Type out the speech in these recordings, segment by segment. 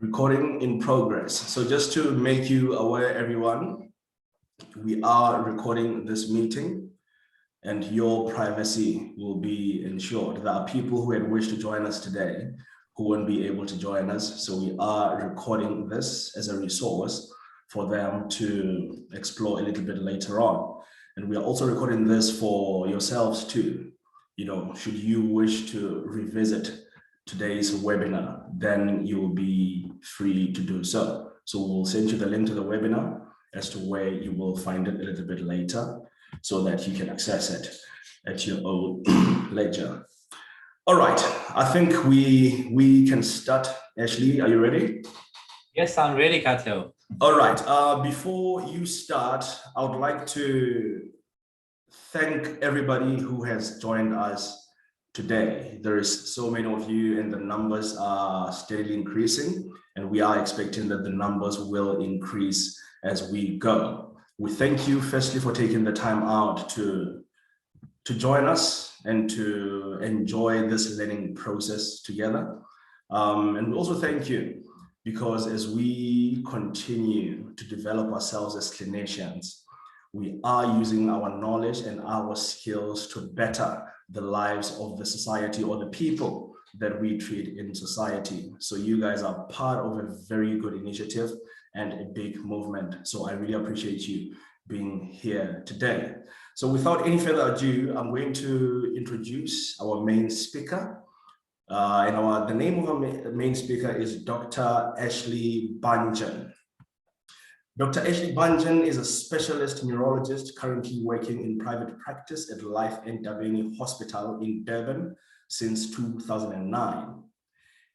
Recording in progress. So just to make you aware, everyone, we are recording this meeting and your privacy will be ensured. There are people who had wished to join us today who won't be able to join us. So we are recording this as a resource for them to explore a little bit later on. And we are also recording this for yourselves too. You know, should you wish to revisit today's webinar, then you will be free to do so. So we'll send you the link to the webinar as to where you will find it a little bit later so that you can access it at your own leisure. All right, I think we can start. Ashleigh, are you ready? Yes, I'm ready, Kato. All right, before you start, I would like to thank everybody who has joined us today. There is so many of you and the numbers are steadily increasing, and we are expecting that the numbers will increase as we go. We thank you firstly for taking the time out to join us and to enjoy this learning process together. And we also thank you because as we continue to develop ourselves as clinicians, we are using our knowledge and our skills to better the lives of the society or the people that we treat in society. So you guys are part of a very good initiative and a big movement. So I really appreciate you being here today. So without any further ado, I'm going to introduce our main speaker. The name of our main speaker is Dr. Ashleigh Bhanjan. Dr. Ashleigh Bhanjan is a specialist neurologist currently working in private practice at Life Intervention Hospital in Durban since 2009.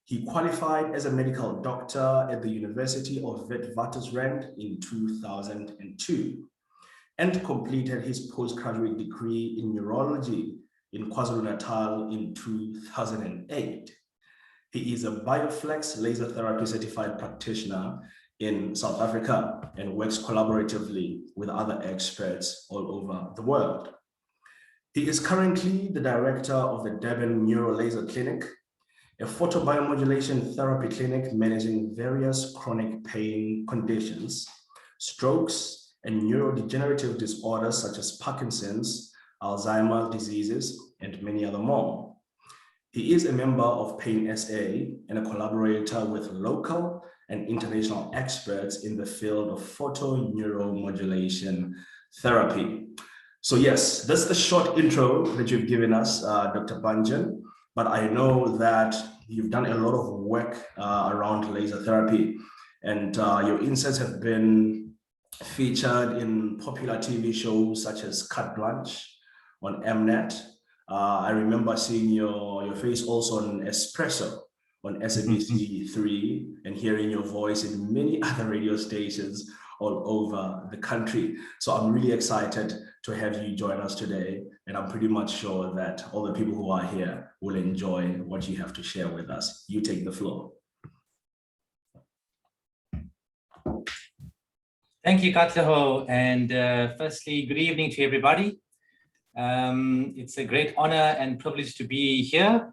He qualified as a medical doctor at the University of Witwatersrand in 2002 and completed his postgraduate degree in neurology in KwaZulu-Natal in 2008. He is a BioFlex laser therapy certified practitioner in South Africa and works collaboratively with other experts all over the world. He is currently the director of the Durban Neurologist Clinic, a photobiomodulation therapy clinic managing various chronic pain conditions, strokes, and neurodegenerative disorders such as Parkinson's, Alzheimer's diseases, and many other more. He is a member of Pain SA and a collaborator with local and international experts in the field of photoneuromodulation therapy. So yes, that's the short intro that you've given us, Dr. Bhanjan, but I know that you've done a lot of work around laser therapy, and your insights have been featured in popular TV shows such as Carte Blanche on Mnet. I remember seeing your face also on Espresso on SABC3 and hearing your voice in many other radio stations all over the country. So I'm really excited to have you join us today. And I'm pretty much sure that all the people who are here will enjoy what you have to share with us. You take the floor. Thank you, Kato. And firstly, good evening to everybody. It's a great honor and privilege to be here.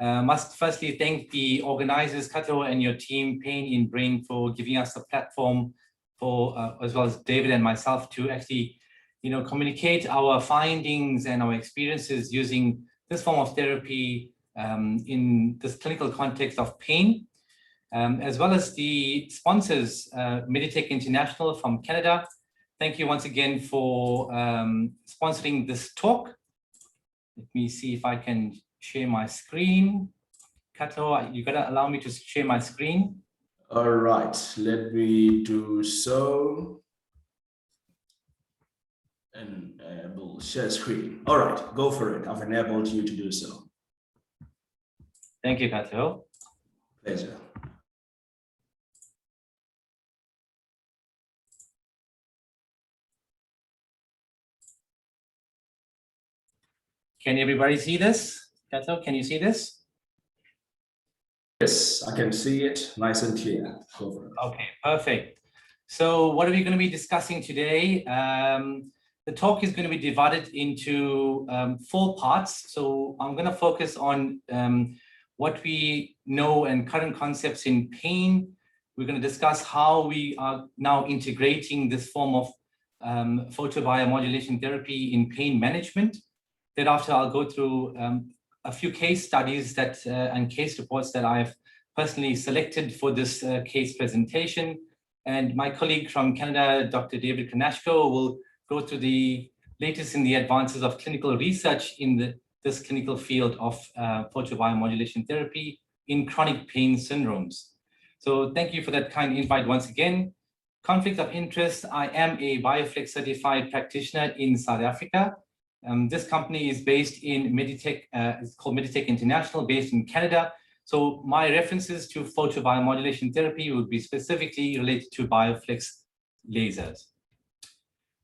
Must firstly thank the organizers, Kato, and your team, Pain in Brain, for giving us the platform for, as well as David and myself, to actually, communicate our findings and our experiences using this form of therapy in this clinical context of pain, as well as the sponsors, Meditech International from Canada. Thank you once again for sponsoring this talk. Let me see if I can share my screen. Kato, you gotta allow me to share my screen. All right, let me do so. Enable share screen. All right, go for it. I've enabled you to do so. Thank you, Kato. Pleasure. Can everybody see this? Kato, can you see this? Yes, I can see it nice and clear. Go for it. Okay, perfect. So what are we going to be discussing today? The talk is going to be divided into 4 parts. So I'm going to focus on what we know and current concepts in pain. We're going to discuss how we are now integrating this form of photobiomodulation therapy in pain management. Thereafter, I'll go through a few case studies that and case reports that I've personally selected for this case presentation. And my colleague from Canada, Dr. David Kanashko, will go through the latest in the advances of clinical research in this clinical field of photobiomodulation therapy in chronic pain syndromes. So thank you for that kind invite once again. Conflict of interest, I am a BioFlex certified practitioner in South Africa. This company is based in Meditech, it's called Meditech International, based in Canada. So my references to photobiomodulation therapy would be specifically related to BioFlex lasers.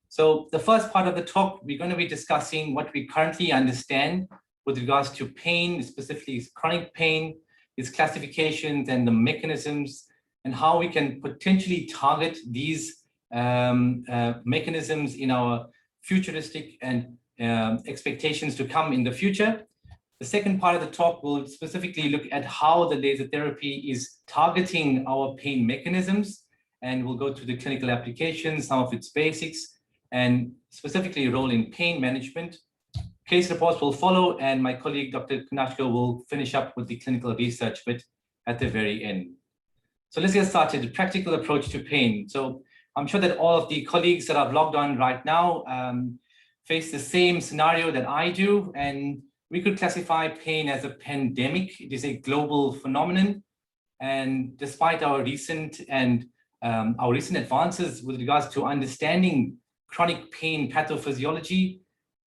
So the first part of the talk, we're going to be discussing what we currently understand with regards to pain, specifically chronic pain, its classifications and the mechanisms, and how we can potentially target these mechanisms in our futuristic and expectations to come in the future. The second part of the talk will specifically look at how the laser therapy is targeting our pain mechanisms, and we'll go through the clinical applications, some of its basics, and specifically role in pain management. Case reports will follow, and my colleague, Dr. Kanashko, will finish up with the clinical research bit at the very end. So let's get started, the practical approach to pain. So I'm sure that all of the colleagues that I've logged on right now face the same scenario that I do, and we could classify pain as a pandemic. It is a global phenomenon, and despite our recent advances with regards to understanding chronic pain pathophysiology,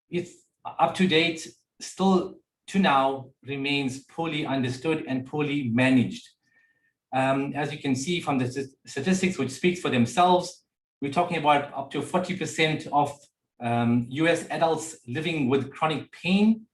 it's up to date, still to now remains poorly understood and poorly managed. As you can see from the statistics, which speaks for themselves, we're talking about up to 40% of US adults living with chronic pain.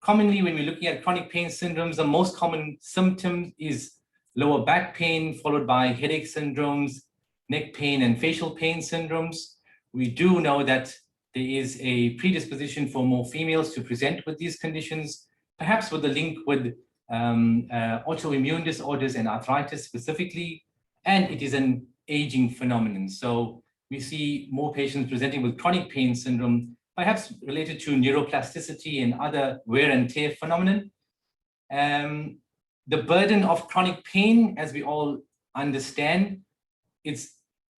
Commonly, when we're looking at chronic pain syndromes, the most common symptom is lower back pain, followed by headache syndromes, neck pain, and facial pain syndromes. We do know that there is a predisposition for more females to present with these conditions, perhaps with a link with autoimmune disorders and arthritis specifically, and it is an aging phenomenon. So we see more patients presenting with chronic pain syndrome, perhaps related to neuroplasticity and other wear and tear phenomenon. The burden of chronic pain, as we all understand, it's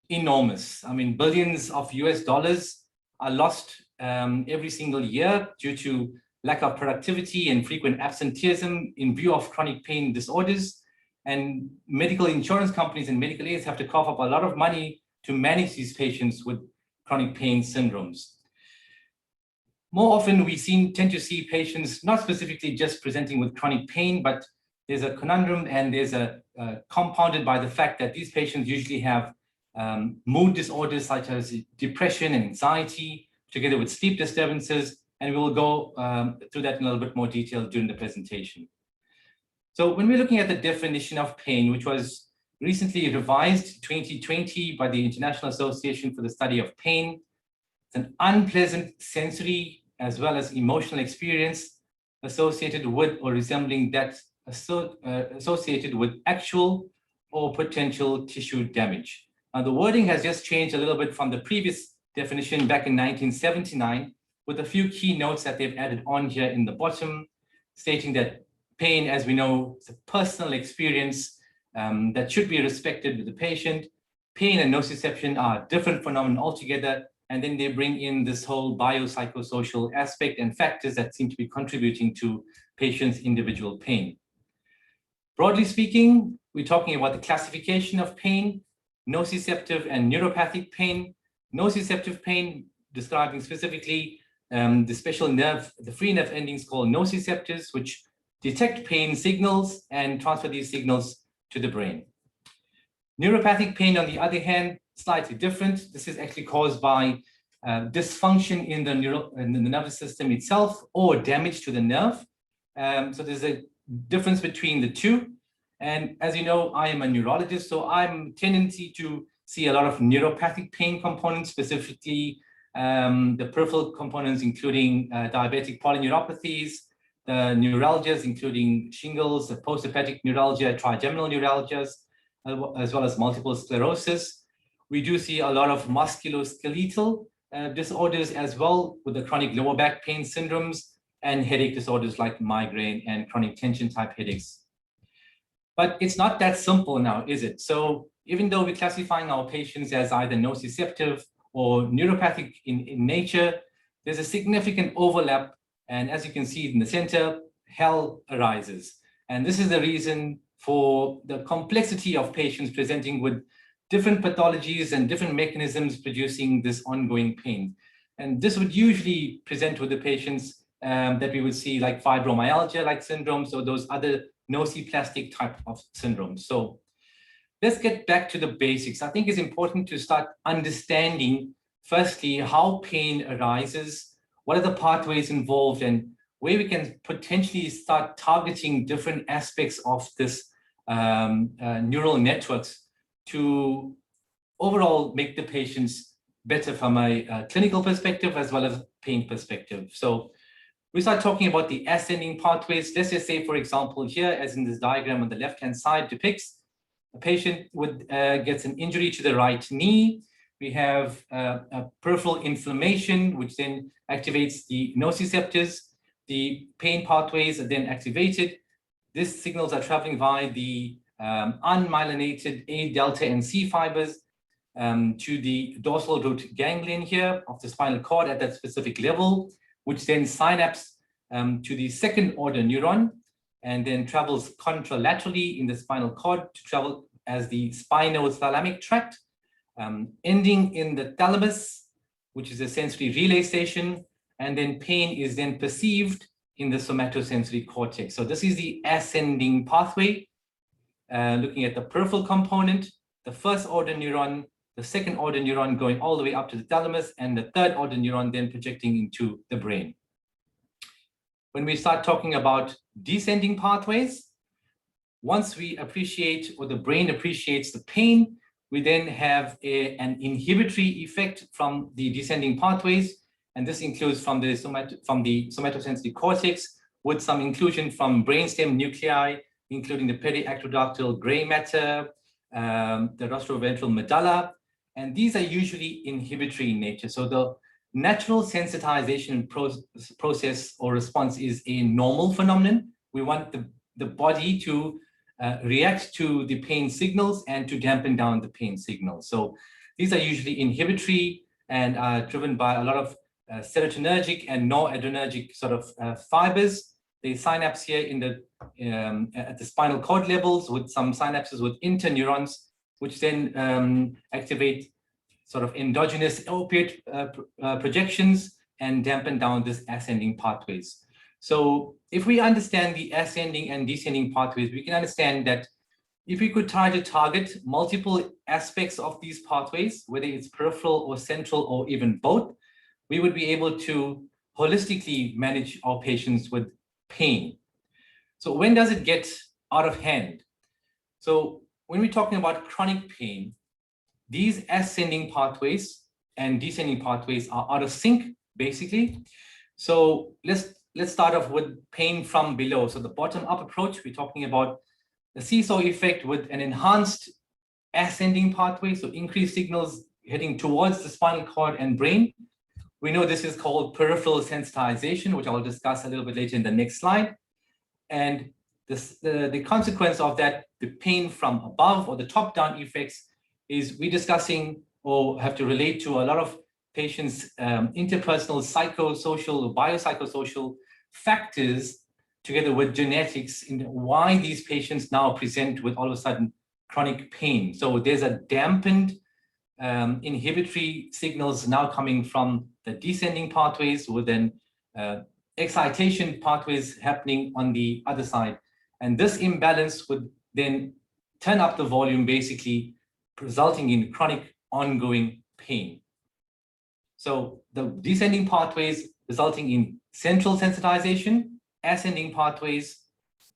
enormous. I mean, billions of US dollars are lost every single year due to lack of productivity and frequent absenteeism in view of chronic pain disorders. And medical insurance companies and medical aids have to cough up a lot of money to manage these patients with chronic pain syndromes. More often, we tend to see patients not specifically just presenting with chronic pain, but there's a conundrum, and there's a compounded by the fact that these patients usually have mood disorders such as depression and anxiety, together with sleep disturbances, and we will go through that in a little bit more detail during the presentation. So when we're looking at the definition of pain, which was recently revised 2020 by the International Association for the Study of Pain, it's an unpleasant sensory as well as emotional experience associated with or resembling that associated with actual or potential tissue damage. Now, the wording has just changed a little bit from the previous definition back in 1979, with a few key notes that they've added on here in the bottom, stating that pain, as we know, is a personal experience that should be respected with the patient. Pain and nociception are different phenomena altogether, and then they bring in this whole biopsychosocial aspect and factors that seem to be contributing to patients' individual pain. Broadly speaking, we're talking about the classification of pain, nociceptive and neuropathic pain. Nociceptive pain, describing specifically the special nerve, the free nerve endings called nociceptors, which detect pain signals and transfer these signals to the brain. Neuropathic pain, on the other hand, slightly different. This is actually caused by dysfunction in the nervous system itself or damage to the nerve. So there's a difference between the two. And as you know, I am a neurologist, so I'm tendency to see a lot of neuropathic pain components, specifically the peripheral components, including diabetic polyneuropathies, the neuralgias, including shingles, the post-herpetic neuralgia, trigeminal neuralgias, as well as multiple sclerosis. We do see a lot of musculoskeletal disorders as well, with the chronic lower back pain syndromes and headache disorders like migraine and chronic tension type headaches. But it's not that simple now, is it? So even though we're classifying our patients as either nociceptive or neuropathic in nature, there's a significant overlap. And as you can see in the center, hell arises. And this is the reason for the complexity of patients presenting with different pathologies and different mechanisms producing this ongoing pain. And this would usually present with the patients that we would see like fibromyalgia-like syndromes or those other nociplastic type of syndromes. So let's get back to the basics. I think it's important to start understanding, firstly, how pain arises, what are the pathways involved, and where we can potentially start targeting different aspects of this neural networks to overall make the patients better from a clinical perspective as well as pain perspective. So we start talking about the ascending pathways. Let's just say, for example, here, as in this diagram on the left-hand side depicts, a patient gets an injury to the right knee. We have a peripheral inflammation, which then activates the nociceptors. The pain pathways are then activated. These signals are traveling via the unmyelinated A, delta, and C fibers to the dorsal root ganglion here of the spinal cord at that specific level, which then synapse to the second order neuron and then travels contralaterally in the spinal cord to travel as the spinothalamic tract, ending in the thalamus, which is a sensory relay station, and then pain is then perceived in the somatosensory cortex. So this is the ascending pathway, looking at the peripheral component, the first order neuron, the second order neuron going all the way up to the thalamus, and the third order neuron then projecting into the brain. When we start talking about descending pathways, once we appreciate, or the brain appreciates the pain, we then have an inhibitory effect from the descending pathways. And this includes from the somatosensory cortex, with some inclusion from brainstem nuclei, including the periacrodactyl gray matter, the rostroventral medulla. And these are usually inhibitory in nature. So the natural sensitization process or response is a normal phenomenon. We want the body to react to the pain signals and to dampen down the pain signals. So these are usually inhibitory and are driven by a lot of serotonergic and noradrenergic sort of fibers. They synapse here in the at the spinal cord levels, with some synapses with interneurons, which then activate sort of endogenous opiate projections and dampen down this ascending pathways. So if we understand the ascending and descending pathways, we can understand that if we could try to target multiple aspects of these pathways, whether it's peripheral or central or even both, we would be able to holistically manage our patients with pain. So when does it get out of hand? So when we're talking about chronic pain, these ascending pathways and descending pathways are out of sync, basically. So let's start off with pain from below. So the bottom-up approach, we're talking about the seesaw effect with an enhanced ascending pathway, so increased signals heading towards the spinal cord and brain. We know this is called peripheral sensitization, which I'll discuss a little bit later in the next slide. And the consequence of that, the pain from above or the top-down effects, is we're discussing or have to relate to a lot of patients' interpersonal, psychosocial, or biopsychosocial factors together with genetics in why these patients now present with all of a sudden chronic pain. So there's a dampened inhibitory signals now coming from the descending pathways, with then excitation pathways happening on the other side. And this imbalance would then turn up the volume, basically resulting in chronic ongoing pain. So the descending pathways resulting in central sensitization, ascending pathways,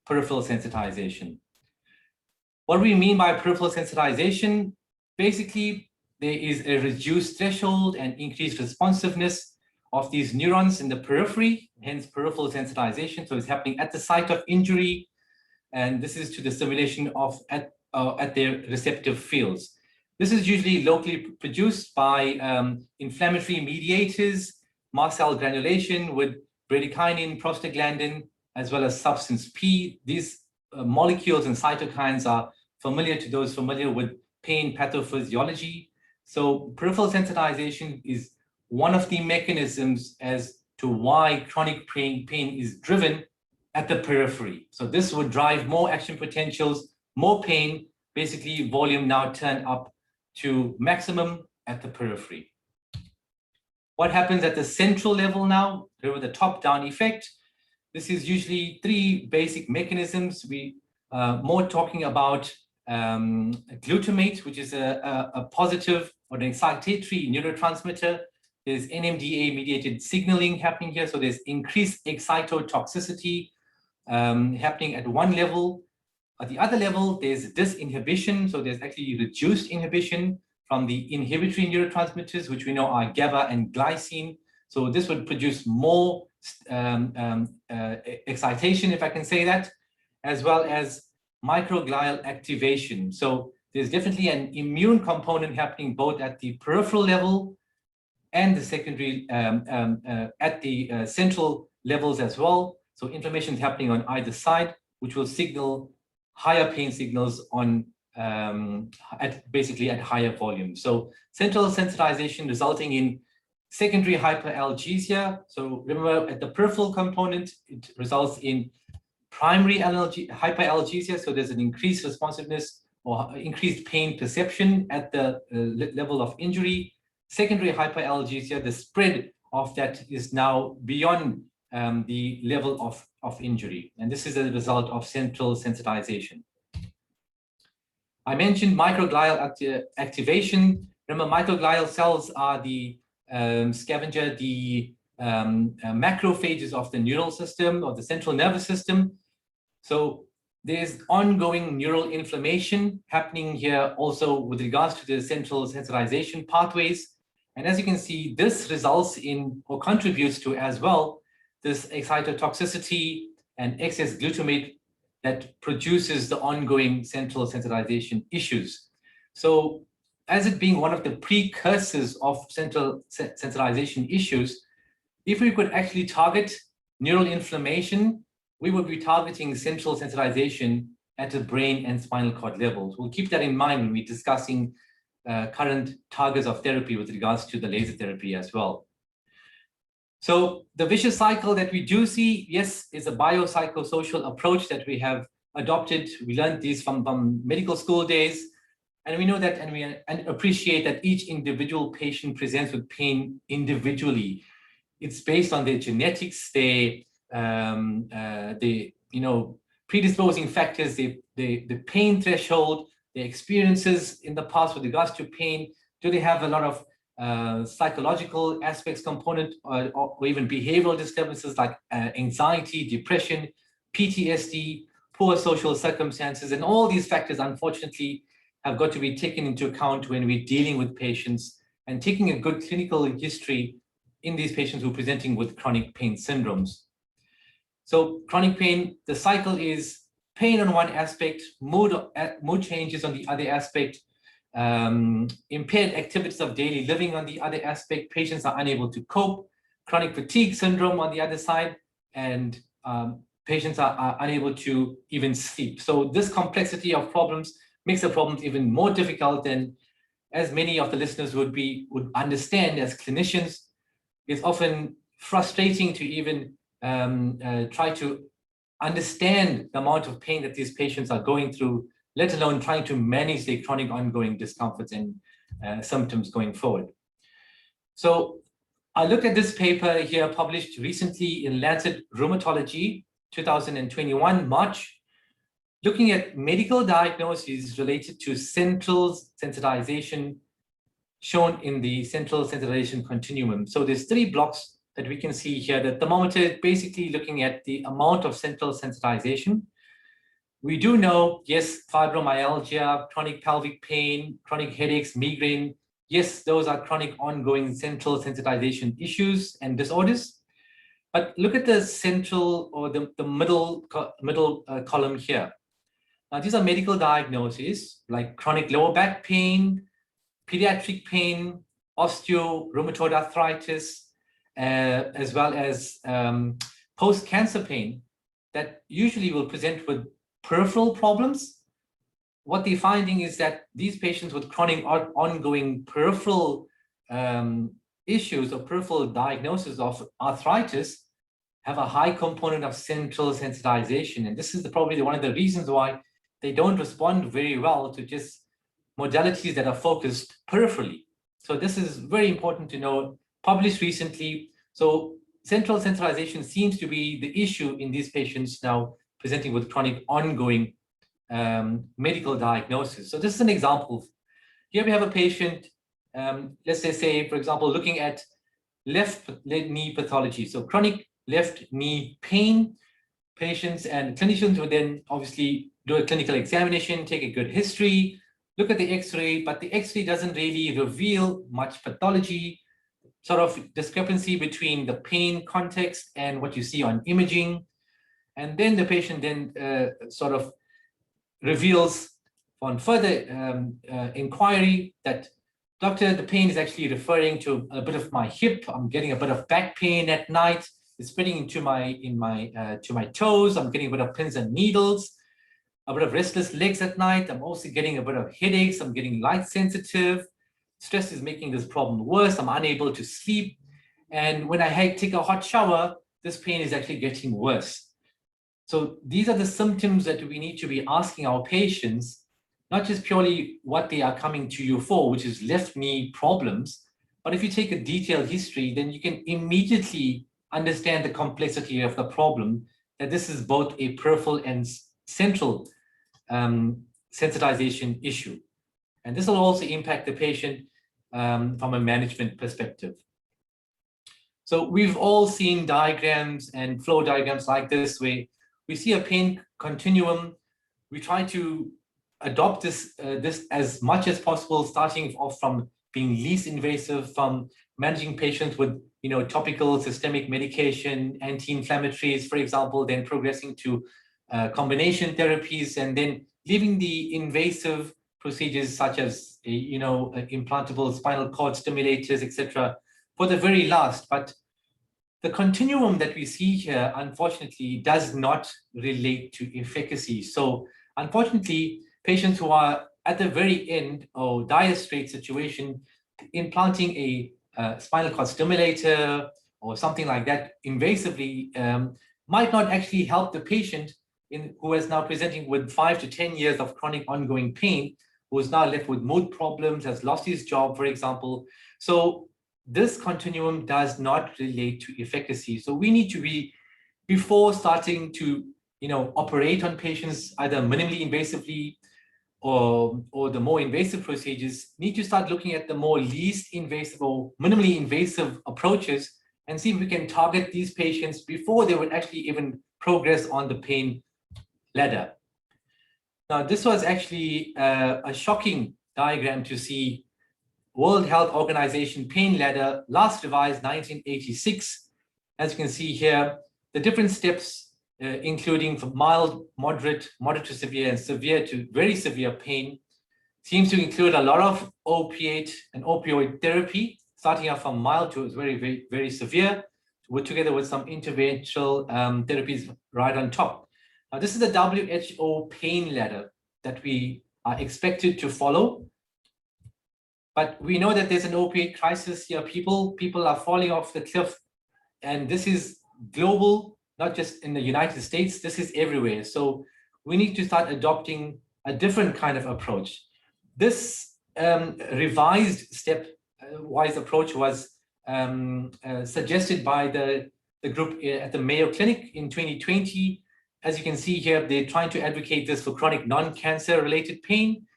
peripheral sensitization. What do we mean by peripheral sensitization? Basically, there is a reduced threshold and increased responsiveness of these neurons in the periphery, hence peripheral sensitization. So it's happening at the site of injury, and this is to the stimulation of at their receptive fields. This is usually locally produced by inflammatory mediators, mast cell granulation with bradykinin, prostaglandin, as well as substance P. These molecules and cytokines are familiar to those familiar with pain pathophysiology. So peripheral sensitization is one of the mechanisms as to why chronic pain is driven at the periphery. So this would drive more action potentials, more pain, basically volume now turn up to maximum at the periphery. What happens at the central level now? Remember the top-down effect. This is usually three basic mechanisms. We more talking about glutamate, which is a positive or an excitatory neurotransmitter. There's NMDA-mediated signaling happening here. So there's increased excitotoxicity happening at one level. At the other level, there's disinhibition. So there's actually reduced inhibition from the inhibitory neurotransmitters, which we know are GABA and glycine. So this would produce more excitation, if I can say that, as well as microglial activation. So there's definitely an immune component happening both at the peripheral level and the secondary, at the central levels as well. So inflammation is happening on either side, which will signal higher pain signals on basically at higher volume. So central sensitization resulting in secondary hyperalgesia. So remember, at the peripheral component, it results in primary hyperalgesia. So there's an increased responsiveness or increased pain perception at the level of injury. Secondary hyperalgesia, the spread of that is now beyond the level of injury. And this is a result of central sensitization. I mentioned microglial activation. Remember, microglial cells are the scavenger, the macrophages of the neural system, of the central nervous system. So there's ongoing neural inflammation happening here also with regards to the central sensitization pathways. And as you can see, this results in or contributes to as well this excitotoxicity and excess glutamate that produces the ongoing central sensitization issues. So as it being one of the precursors of central sensitization issues, if we could actually target neural inflammation, we would be targeting central sensitization at the brain and spinal cord levels. We'll keep that in mind when we're discussing current targets of therapy with regards to the laser therapy as well. So the vicious cycle that we do see, yes, is a biopsychosocial approach that we have adopted. We learned these from medical school days. And we know that and appreciate that each individual patient presents with pain individually. It's based on their genetics, their predisposing factors, the pain threshold, their experiences in the past with regards to pain. Do they have a lot of psychological aspects component or even behavioral disturbances like anxiety, depression, PTSD, poor social circumstances, and all these factors, unfortunately, have got to be taken into account when we're dealing with patients and taking a good clinical history in these patients who are presenting with chronic pain syndromes. So chronic pain, the cycle is pain on one aspect, mood changes on the other aspect, impaired activities of daily living on the other aspect, patients are unable to cope, chronic fatigue syndrome on the other side, and patients are unable to even sleep. So this complexity of problems makes the problems even more difficult, and as many of the listeners would understand as clinicians, it's often frustrating to even try to understand the amount of pain that these patients are going through, let alone trying to manage their chronic ongoing discomforts and symptoms going forward. So I look at this paper here published recently in Lancet Rheumatology, 2021, March, looking at medical diagnoses related to central sensitization shown in the central sensitization continuum. So there's three blocks that we can see here. The thermometer is basically looking at the amount of central sensitization. We do know, yes, fibromyalgia, chronic pelvic pain, chronic headaches, migraine, yes, those are chronic ongoing central sensitization issues and disorders. But look at the central or the middle column here. Now, these are medical diagnoses like chronic lower back pain, pediatric pain, rheumatoid arthritis, as well as post-cancer pain that usually will present with peripheral problems. What they're finding is that these patients with chronic ongoing peripheral issues or peripheral diagnosis of arthritis have a high component of central sensitization. And this is probably one of the reasons why they don't respond very well to just modalities that are focused peripherally. So this is very important to know, published recently. So central sensitization seems to be the issue in these patients now presenting with chronic ongoing medical diagnosis. So this is an example. Here we have a patient, let's say, for example, looking at left knee pathology. So chronic left knee pain. Patients and clinicians would then obviously do a clinical examination, take a good history, look at the x-ray, but the x-ray doesn't really reveal much pathology, sort of discrepancy between the pain context and what you see on imaging. And then the patient then sort of reveals on further inquiry that, doctor, the pain is actually referring to a bit of my hip. I'm getting a bit of back pain at night. It's spreading into my toes. I'm getting a bit of pins and needles, a bit of restless legs at night. I'm also getting a bit of headaches. I'm getting light sensitive. Stress is making this problem worse. I'm unable to sleep. And when I take a hot shower, this pain is actually getting worse. So these are the symptoms that we need to be asking our patients, not just purely what they are coming to you for, which is left knee problems, but if you take a detailed history, then you can immediately understand the complexity of the problem, that this is both a peripheral and central sensitization issue. And this will also impact the patient from a management perspective. So we've all seen diagrams and flow diagrams like this, where we see a pain continuum. We try to adopt this as much as possible, starting off from being least invasive, from managing patients with topical systemic medication, anti-inflammatories, for example, then progressing to combination therapies, and then leaving the invasive procedures such as implantable spinal cord stimulators, etc., for the very last. But the continuum that we see here, unfortunately, does not relate to efficacy. So unfortunately, patients who are at the very end or dire straight situation, implanting a spinal cord stimulator or something like that invasively might not actually help the patient who is now presenting with 5 to 10 years of chronic ongoing pain, who is now left with mood problems, has lost his job, for example. So this continuum does not relate to efficacy. So we need to be, before starting to operate on patients either minimally invasively or the more invasive procedures, need to start looking at the more least invasive or minimally invasive approaches and see if we can target these patients before they would actually even progress on the pain ladder. Now, this was actually a shocking diagram to see. World Health Organization pain ladder, last revised 1986. As you can see here, the different steps, including from mild, moderate to severe, and severe to very severe pain, seems to include a lot of opiate and opioid therapy, starting off from mild to very, very, very severe, together with some interventional therapies right on top. Now, this is the WHO pain ladder that we are expected to follow. But we know that there's an opiate crisis here. People are falling off the cliff, and this is global, not just in the United States. This is everywhere. So we need to start adopting a different kind of approach. This revised step-wise approach was suggested by the group at the Mayo Clinic in 2020. As you can see here, they're trying to advocate this for chronic non-cancer related pain,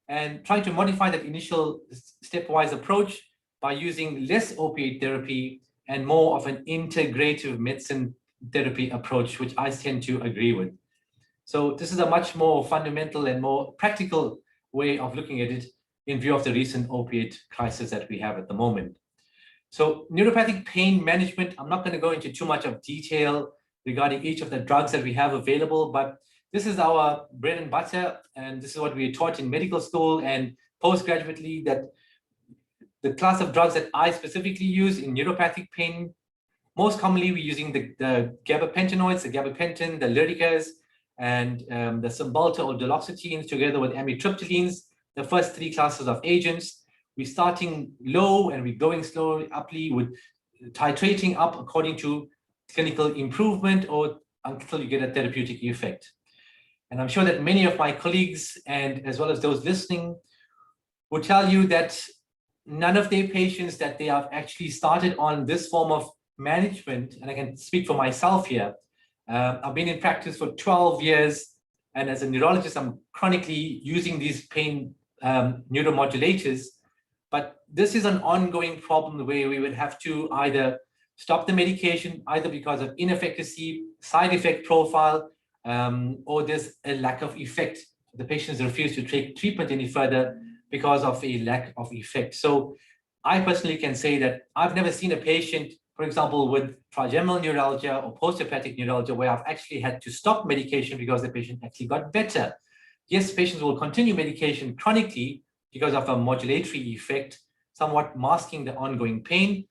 and trying to modify that initial stepwise approach by using less opiate therapy and more of an integrative medicine therapy approach, which I tend to agree with. So this is a much more fundamental and more practical way of looking at it. in view of the recent opiate crisis that we have at the moment. So neuropathic pain management, I'm not going to go into too much of detail regarding each of the drugs that we have available, but this is our bread and butter, and this is what we are taught in medical school and postgraduately, that the class of drugs that I specifically use in neuropathic pain, most commonly we're using the gabapentinoids, the gabapentin, the Lyricas, and the Cymbalta or duloxetines together with amitriptylines, the first three classes of agents. We're starting low and we're going slowly uply with titrating up according to clinical improvement or until you get a therapeutic effect. And I'm sure that many of my colleagues and as well as those listening will tell you that none of their patients that they have actually started on this form of management, and I can speak for myself here, I've been in practice for 12 years, and as a neurologist, I'm chronically using these pain neuromodulators, but this is an ongoing problem where we would have to either stop the medication, either because of inefficacy, side effect profile, or there's a lack of effect. The patients refuse to take treatment any further because of a lack of effect. So I personally can say that I've never seen a patient, for example, with trigeminal neuralgia or post-herpetic neuralgia, where I've actually had to stop medication because the patient actually got better. Yes, patients will continue medication chronically because of a modulatory effect, somewhat masking the ongoing pain,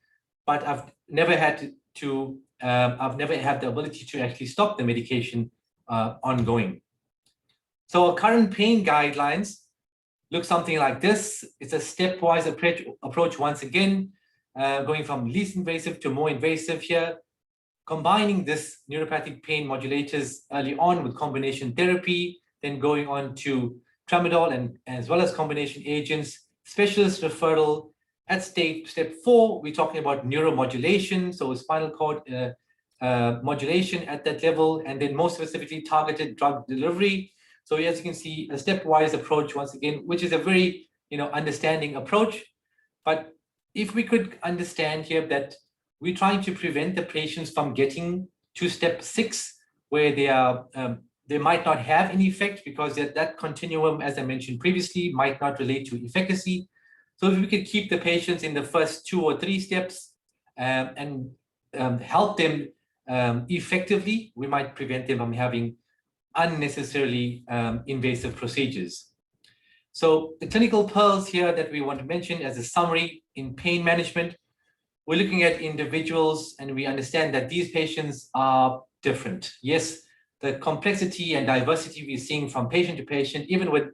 but I've never had I've never had the ability to actually stop the medication ongoing. So our current pain guidelines look something like this. It's a stepwise approach once again, going from least invasive to more invasive here, combining this neuropathic pain modulators early on with combination therapy, then going on to tramadol and as well as combination agents, specialist referral. At step 4, we're talking about neuromodulation, so spinal cord modulation at that level, and then more specifically targeted drug delivery. So as you can see, a stepwise approach once again, which is a very understanding approach. But if we could understand here that we're trying to prevent the patients from getting to step 6, where they might not have any effect because that continuum, as I mentioned previously, might not relate to efficacy. So if we could keep the patients in the first 2 or 3 steps and help them effectively, we might prevent them from having unnecessarily invasive procedures. So the clinical pearls here that we want to mention as a summary in pain management, we're looking at individuals and we understand that these patients are different. Yes, the complexity and diversity we're seeing from patient to patient, even with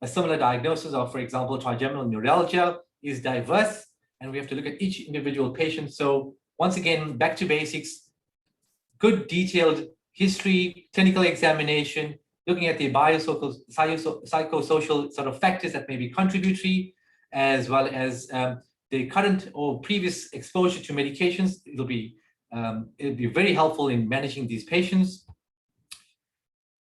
a similar diagnosis of, for example, trigeminal neuralgia, is diverse, and we have to look at each individual patient. So once again, back to basics, good detailed history, clinical examination, looking at the psychosocial sort of factors that may be contributory, as well as the current or previous exposure to medications. It'll be very helpful in managing these patients.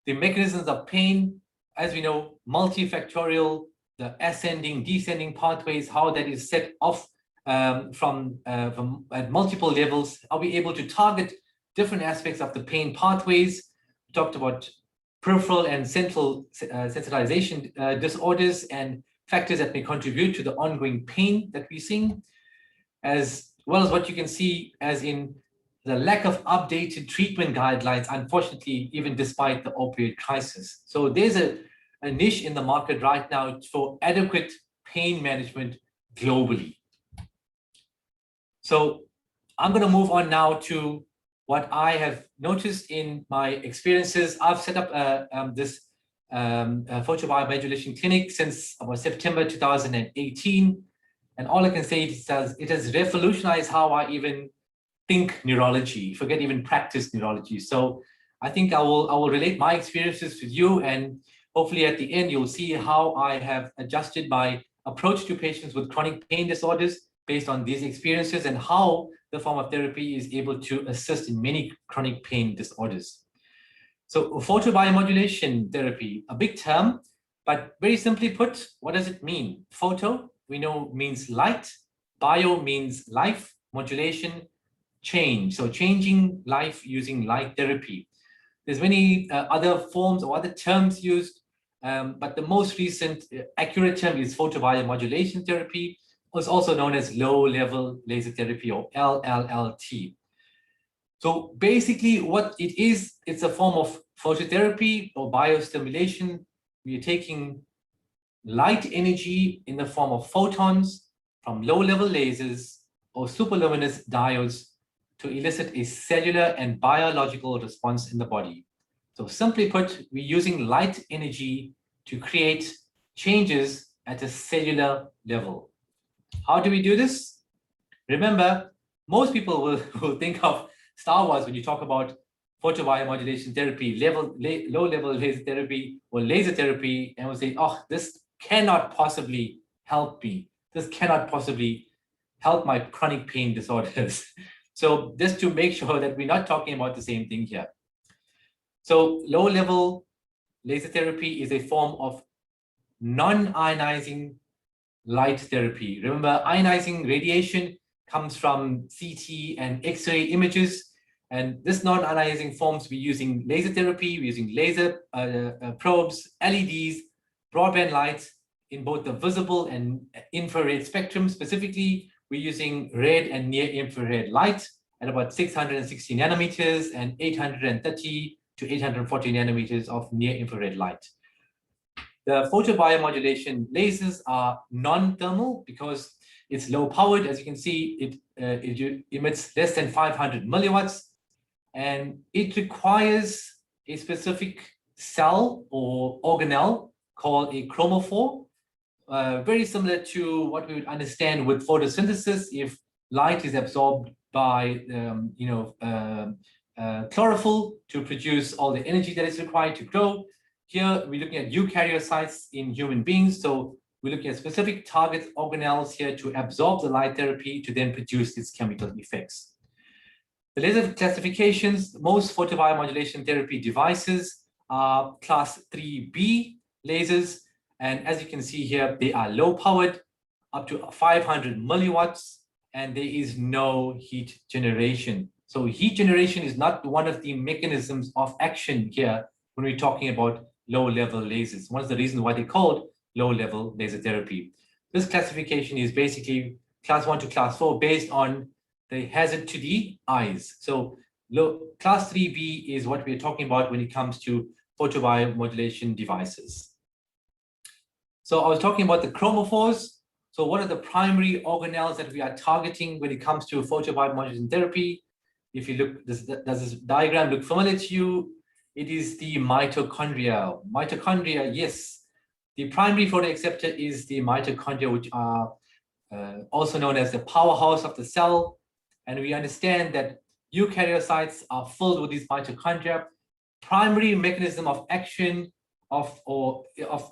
The mechanisms of pain, as we know, multifactorial, the ascending, descending pathways, how that is set off from at multiple levels. Are we able to target different aspects of the pain pathways? We talked about peripheral and central sensitization disorders and factors that may contribute to the ongoing pain that we're seeing, as well as what you can see as in the lack of updated treatment guidelines, unfortunately, even despite the opioid crisis. So there's a niche in the market right now for adequate pain management globally. So I'm going to move on now to what I have noticed in my experiences. I've set up this photobiomodulation clinic since about September 2018. And all I can say is it has revolutionized how I even think neurology, forget even practice neurology. So I think I will relate my experiences with you, and hopefully at the end, you'll see how I have adjusted my approach to patients with chronic pain disorders based on these experiences and how the form of therapy is able to assist in many chronic pain disorders. So photobiomodulation therapy, a big term, but very simply put, what does it mean? Photo, we know, means light. Bio means life. Modulation, change. So changing life using light therapy. There's many other forms or other terms used. but the most recent accurate term is photobiomodulation therapy, was also known as low-level laser therapy, or LLLT. So basically what it is, it's a form of phototherapy or biostimulation. We are taking light energy in the form of photons from low-level lasers or superluminous diodes to elicit a cellular and biological response in the body. So simply put, we're using light energy to create changes at a cellular level. How do we do this? Remember, most people will think of Star Wars when you talk about photobiomodulation therapy, low-level laser therapy, or laser therapy, and will say, oh, this cannot possibly help me. This cannot possibly help my chronic pain disorders. So just to make sure that we're not talking about the same thing here. So low-level laser therapy is a form of non-ionizing light therapy. Remember, ionizing radiation comes from CT and X-ray images. And this non-ionizing forms, we're using laser therapy, we're using laser probes, LEDs, broadband lights in both the visible and infrared spectrum. Specifically, we're using red and near-infrared light at about 660 nanometers and 830 to 840 nanometers of near-infrared light. The photobiomodulation lasers are non-thermal because it's low-powered. As you can see, it emits less than 500 milliwatts, and it requires a specific cell or organelle called a chromophore, very similar to what we would understand with photosynthesis. If light is absorbed by chlorophyll to produce all the energy that is required to grow. Here we're looking at eukaryocytes in human beings. So we're looking at specific target organelles here to absorb the light therapy to then produce its chemical effects. The laser classifications, most photobiomodulation therapy devices are class 3B lasers. And as you can see here, they are low powered, up to 500 milliwatts, and there is no heat generation. So heat generation is not one of the mechanisms of action here when we're talking about low-level lasers. One of the reasons why they're called low-level laser therapy. This classification is basically class 1 to class 4 based on the hazard to the eyes. So class 3B is what we're talking about when it comes to photobiomodulation devices. So I was talking about the chromophores. So what are the primary organelles that we are targeting when it comes to photobiomodulation therapy? If you look, does this diagram look familiar to you? It is the mitochondria. Mitochondria, yes. The primary photoacceptor is the mitochondria, which are also known as the powerhouse of the cell. And we understand that eukaryocytes are filled with these mitochondria. Primary mechanism of action of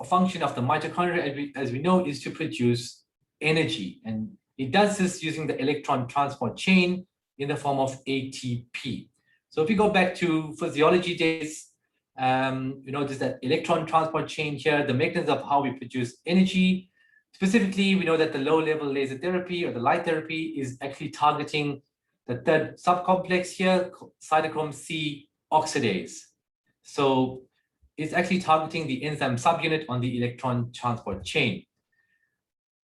function of the mitochondria, as we know, is to produce energy. And it does this using the electron transport chain in the form of ATP. So if we go back to physiology days, you notice that electron transport chain here, the mechanism of how we produce energy. Specifically, we know that the low-level laser therapy or the light therapy is actually targeting the third subcomplex here, cytochrome C oxidase. So it's actually targeting the enzyme subunit on the electron transport chain.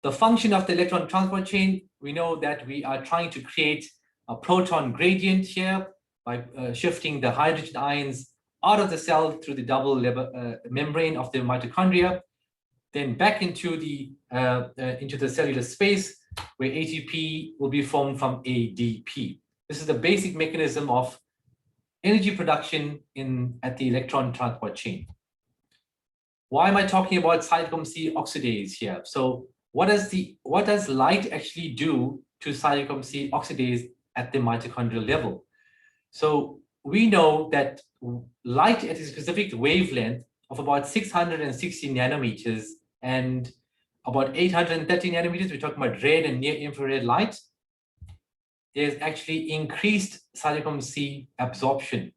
The function of the electron transport chain, we know that we are trying to create a proton gradient here by shifting the hydrogen ions out of the cell through the double membrane of the mitochondria, then back into the cellular space where ATP will be formed from ADP. This is the basic mechanism of energy production at the electron transport chain. Why am I talking about cytochrome C oxidase here? So what does light actually do to cytochrome C oxidase at the mitochondrial level? So we know that light at a specific wavelength of about 660 nanometers and about 830 nanometers, we're talking about red and near infrared light, there's actually increased cytochrome C absorption.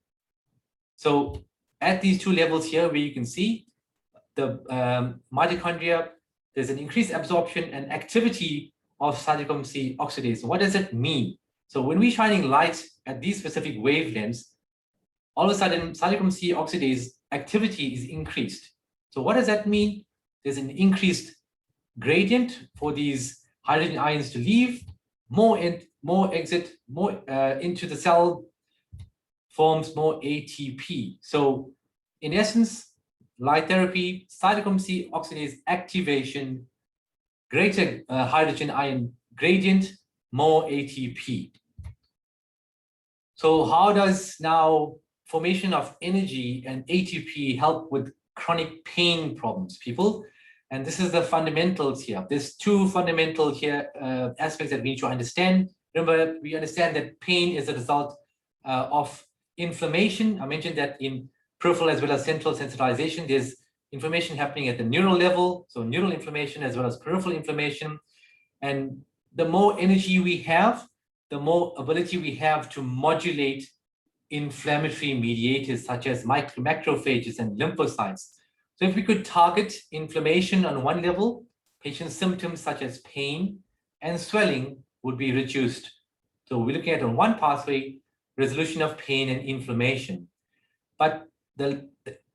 So at these two levels here, where you can see the mitochondria, there's an increased absorption and activity of cytochrome C oxidase. So what does it mean? So when we're shining light at these specific wavelengths, all of a sudden cytochrome C oxidase activity is increased. So what does that mean? There's an increased gradient for these hydrogen ions to leave, more exit, more into the cell, forms more ATP. So in essence, light therapy, cytochrome C oxidase activation, greater hydrogen ion gradient, more ATP. So how does now formation of energy and ATP help with chronic pain problems, people? And this is the fundamentals here. There's two fundamental here aspects that we need to understand. Remember, we understand that pain is a result of inflammation. I mentioned that in peripheral as well as central sensitization, there's inflammation happening at the neural level, so neural inflammation as well as peripheral inflammation. And the more energy we have, the more ability we have to modulate inflammatory mediators such as macrophages and lymphocytes. So if we could target inflammation on one level, patient symptoms such as pain and swelling would be reduced. So we're looking at on one pathway, resolution of pain and inflammation. But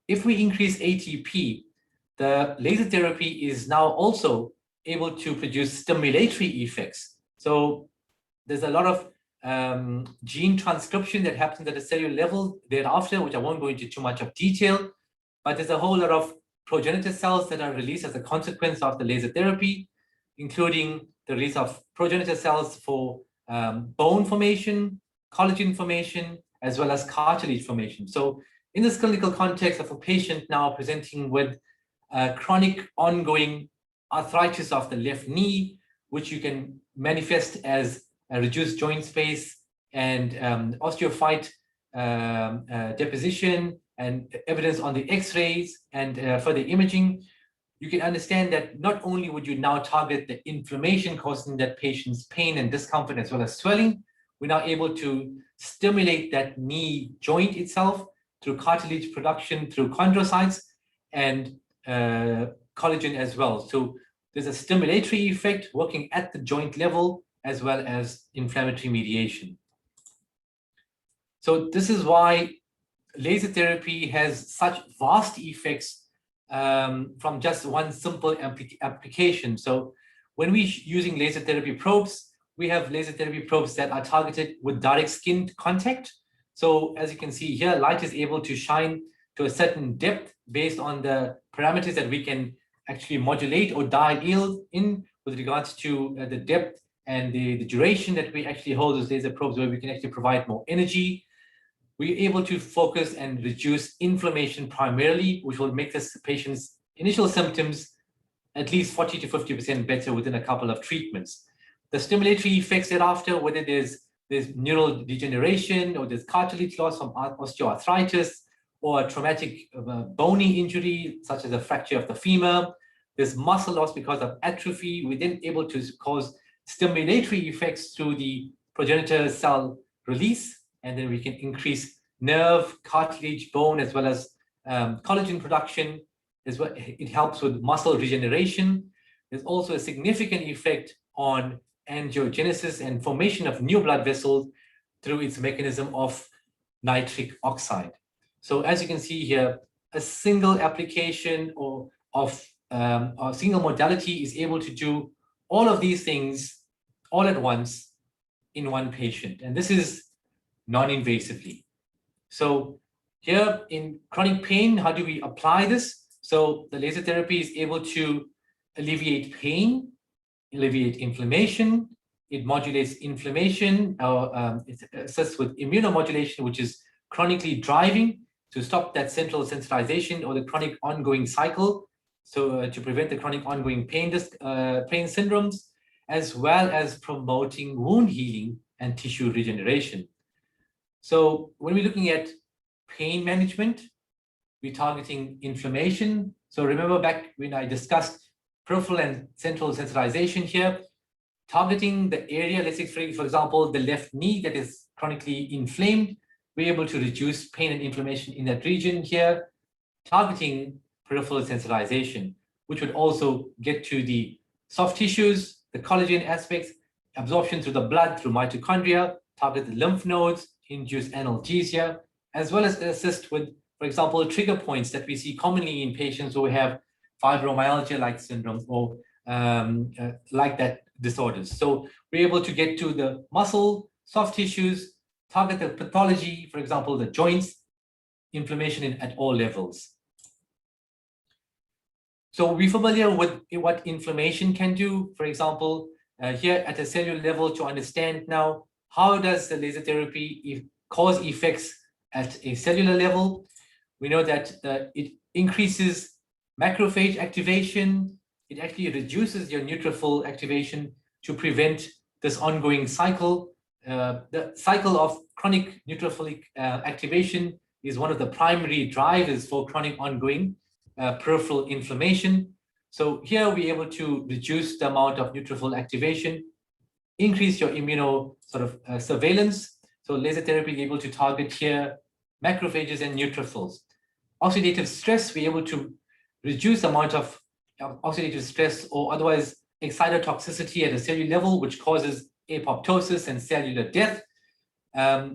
if we increase ATP, the laser therapy is now also able to produce stimulatory effects. So there's a lot of gene transcription that happens at a cellular level thereafter, which I won't go into too much of detail, but there's a whole lot of progenitor cells that are released as a consequence of the laser therapy, including the release of progenitor cells for bone formation, collagen formation, as well as cartilage formation. So in this clinical context of a patient now presenting with chronic ongoing arthritis of the left knee, which you can manifest as a reduced joint space and osteophyte deposition and evidence on the x-rays and further imaging, you can understand that not only would you now target the inflammation causing that patient's pain and discomfort as well as swelling, we're now able to stimulate that knee joint itself through cartilage production, through chondrocytes and collagen as well. So there's a stimulatory effect working at the joint level as well as inflammatory mediation. So this is why laser therapy has such vast effects from just one simple application. So when we're using laser therapy probes, we have laser therapy probes that are targeted with direct skin contact. So as you can see here, light is able to shine to a certain depth based on the parameters that we can actually modulate or dial in with regards to the depth and the duration that we actually hold those laser probes, where we can actually provide more energy. We're able to focus and reduce inflammation primarily, which will make this patient's initial symptoms at least 40 to 50% better within a couple of treatments. The stimulatory effects thereafter, whether there's neural degeneration or there's cartilage loss from osteoarthritis or a traumatic bony injury, such as a fracture of the femur, there's muscle loss because of atrophy, we're then able to cause stimulatory effects through the progenitor cell release, and then we can increase nerve, cartilage, bone, as well as collagen production. As well, it helps with muscle regeneration. There's also a significant effect on angiogenesis and formation of new blood vessels through its mechanism of nitric oxide. So as you can see here, a single application or of a single modality is able to do all of these things all at once in one patient. And this is non-invasively. So here in chronic pain, how do we apply this? So the laser therapy is able to alleviate pain, alleviate inflammation. It modulates inflammation, it assists with immunomodulation, which is chronically driving to stop that central sensitization or the chronic ongoing cycle. So to prevent the chronic ongoing pain syndromes, as well as promoting wound healing and tissue regeneration. So when we're looking at pain management, we're targeting inflammation. So remember back when I discussed peripheral and central sensitization here, targeting the area, let's say for example, the left knee that is chronically inflamed, we're able to reduce pain and inflammation in that region here, targeting peripheral sensitization, which would also get to the soft tissues, the collagen aspects, absorption through the blood, through mitochondria, target the lymph nodes, induce analgesia, as well as assist with for example, trigger points that we see commonly in patients who have fibromyalgia-like syndrome or like that disorders. So we're able to get to the muscle, soft tissues, target the pathology, for example, the joints, inflammation at all levels. So we're familiar with what inflammation can do. For example, here at a cellular level, to understand now, how does the laser therapy cause effects at a cellular level? We know that it increases macrophage activation. It actually reduces your neutrophil activation to prevent this ongoing cycle. The cycle of chronic neutrophilic activation is one of the primary drivers for chronic ongoing peripheral inflammation. So here we're able to reduce the amount of neutrophil activation, increase your immuno surveillance. So laser therapy is able to target here macrophages and neutrophils. Oxidative stress, we're able to reduce the amount of oxidative stress or otherwise excitotoxicity at a cellular level, which causes apoptosis and cellular death.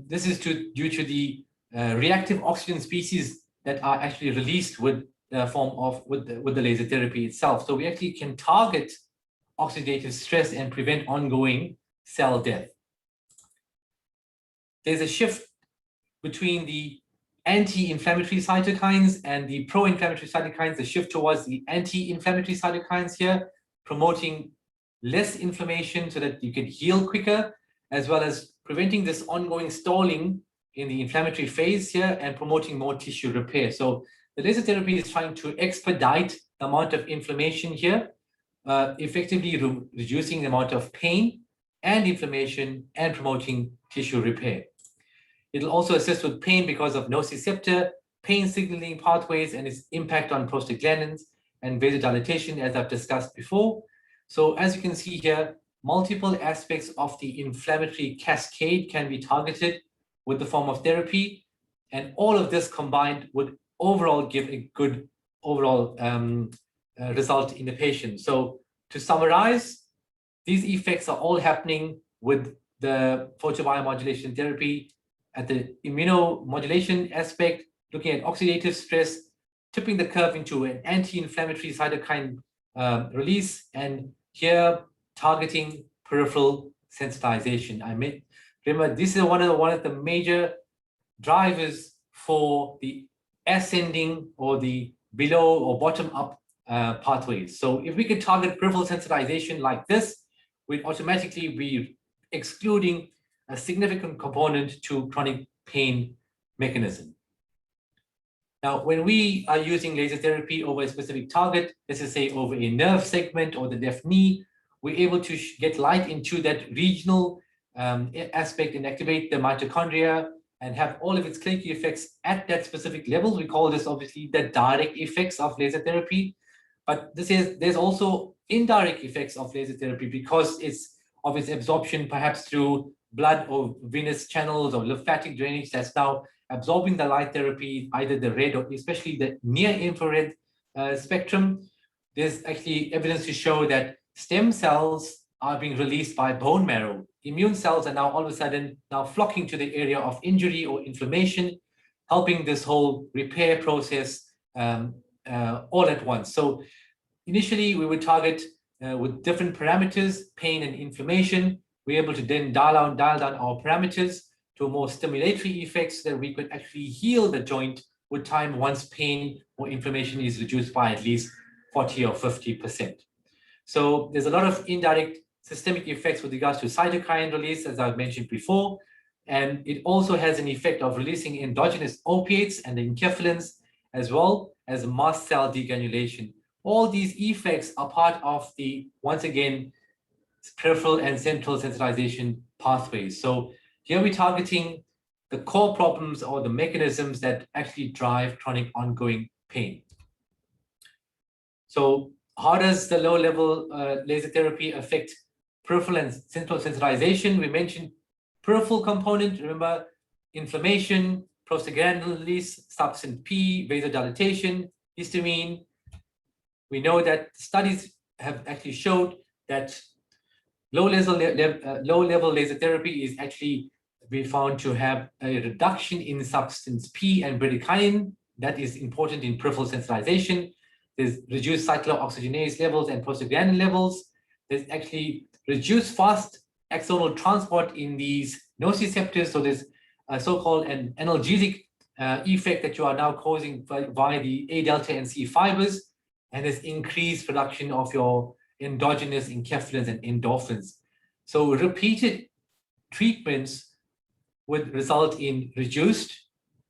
This is due to the reactive oxygen species that are actually released with the laser therapy itself. So we actually can target oxidative stress and prevent ongoing cell death. There's a shift between the anti-inflammatory cytokines and the pro-inflammatory cytokines, the shift towards the anti-inflammatory cytokines here, promoting less inflammation so that you can heal quicker, as well as preventing this ongoing stalling in the inflammatory phase here and promoting more tissue repair. So the laser therapy is trying to expedite the amount of inflammation here, effectively reducing the amount of pain and inflammation and promoting tissue repair. It'll also assist with pain because of nociceptor, pain signaling pathways, and its impact on prostaglandins and vasodilatation, as I've discussed before. So as you can see here, multiple aspects of the inflammatory cascade can be targeted with the form of therapy, and all of this combined would overall give a good overall result in the patient. So to summarize, these effects are all happening with the photobiomodulation therapy. At the immunomodulation aspect, looking at oxidative stress, tipping the curve into an anti-inflammatory cytokine release, and here targeting peripheral sensitization. Remember, this is one of the major drivers for the ascending or the below or bottom up pathways. So if we could target peripheral sensitization like this, we'd automatically be excluding a significant component to chronic pain mechanism. Now, when we are using laser therapy over a specific target, let's just say over a nerve segment or the left knee, we're able to get light into that regional aspect and activate the mitochondria and have all of its clinical effects at that specific level. We call this obviously the direct effects of laser therapy, but there's also indirect effects of laser therapy because it's of its absorption perhaps through blood or venous channels or lymphatic drainage that's now absorbing the light therapy, either the red or especially the near infrared spectrum. There's actually evidence to show that stem cells are being released by bone marrow. Immune cells are now all of a sudden now flocking to the area of injury or inflammation, helping this whole repair process all at once. So initially we would target with different parameters, pain and inflammation. We're able to then dial down our parameters to more stimulatory effects so that we could actually heal the joint with time once pain or inflammation is reduced by at least 40 or 50%. So there's a lot of indirect systemic effects with regards to cytokine release, as I've mentioned before, and it also has an effect of releasing endogenous opiates and enkephalins, as well as mast cell degranulation. All these effects are part of the, once again, peripheral and central sensitization pathways. So here we're targeting the core problems or the mechanisms that actually drive chronic ongoing pain. So how does the low-level laser therapy affect peripheral and central sensitization? We mentioned peripheral component, remember inflammation, prostaglandin release, substance P, vasodilatation, histamine. We know that studies have actually showed that low-level laser therapy is actually been found to have a reduction in substance P and bradykinin that is important in peripheral sensitization. There's reduced cyclooxygenase levels and prostaglandin levels. There's actually reduced fast axonal transport in these nociceptors. So there's a so-called an analgesic effect that you are now causing via the A delta and C fibers, and there's increased production of your endogenous enkephalins and endorphins. So repeated treatments would result in reduced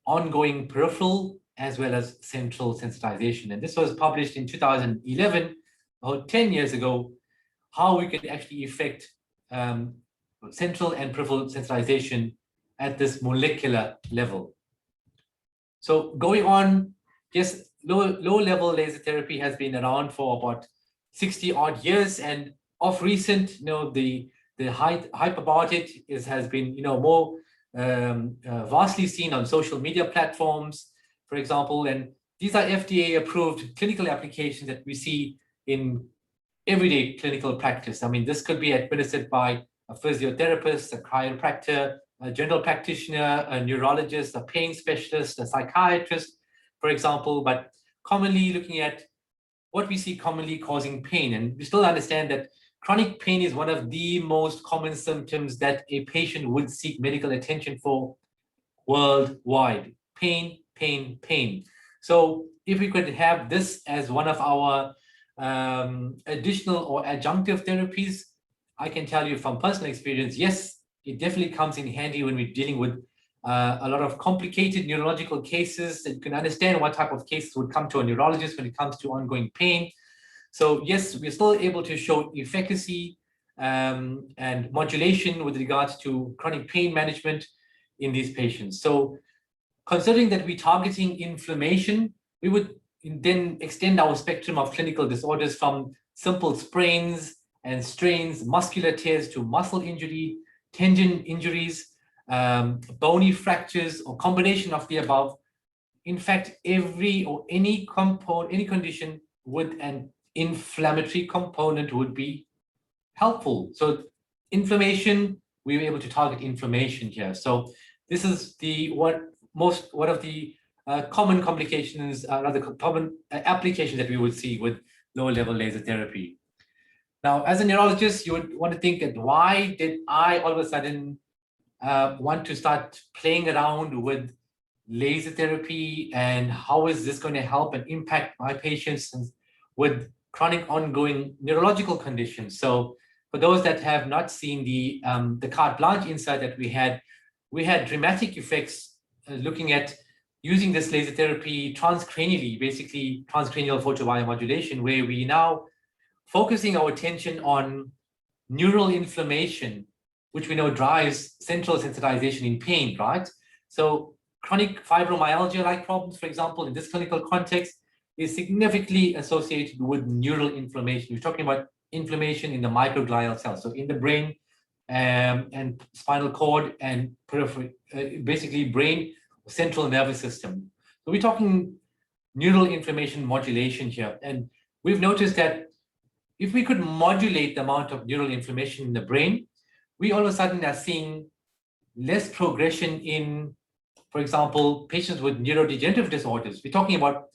ongoing peripheral as well as central sensitization. And this was published in 2011, about 10 years ago, how we can actually affect central and peripheral sensitization at this molecular level. So going on, yes, low-level laser therapy has been around for about 60 odd years, and of recent, the hype about it has been, more vastly seen on social media platforms, for example, and these are FDA-approved clinical applications that we see in everyday clinical practice. I mean, this could be administered by a physiotherapist, a chiropractor, a general practitioner, a neurologist, a pain specialist, a psychiatrist, for example, but commonly looking at what we see commonly causing pain. And we still understand that chronic pain is one of the most common symptoms that a patient would seek medical attention for worldwide. Pain, pain, pain. So if we could have this as one of our additional or adjunctive therapies, I can tell you from personal experience, yes, it definitely comes in handy when we're dealing with a lot of complicated neurological cases, that you can understand what type of cases would come to a neurologist when it comes to ongoing pain. So yes, we're still able to show efficacy and modulation with regards to chronic pain management in these patients. So considering that we're targeting inflammation, we would then extend our spectrum of clinical disorders from simple sprains and strains, muscular tears, to muscle injury, tendon injuries, bony fractures, or combination of the above. In fact, any condition with an inflammatory component would be helpful. So inflammation, we were able to target inflammation here. So this is one of the common complications, rather common applications that we would see with low-level laser therapy. Now, as a neurologist, you would want to think that why did I all of a sudden want to start playing around with laser therapy, and how is this going to help and impact my patients with chronic ongoing neurological conditions? So for those that have not seen the carte blanche insight that we had dramatic effects looking at using this laser therapy transcranially, basically transcranial photobiomodulation, where we now focusing our attention on neural inflammation, which we know drives central sensitization in pain, right? So chronic fibromyalgia-like problems, for example, in this clinical context, is significantly associated with neural inflammation. We're talking about inflammation in the microglial cells, so in the brain and spinal cord and periphery, basically brain, central nervous system. So we're talking neural inflammation modulation here. And we've noticed that if we could modulate the amount of neural inflammation in the brain, we all of a sudden are seeing less progression in, for example, patients with neurodegenerative disorders. We're talking about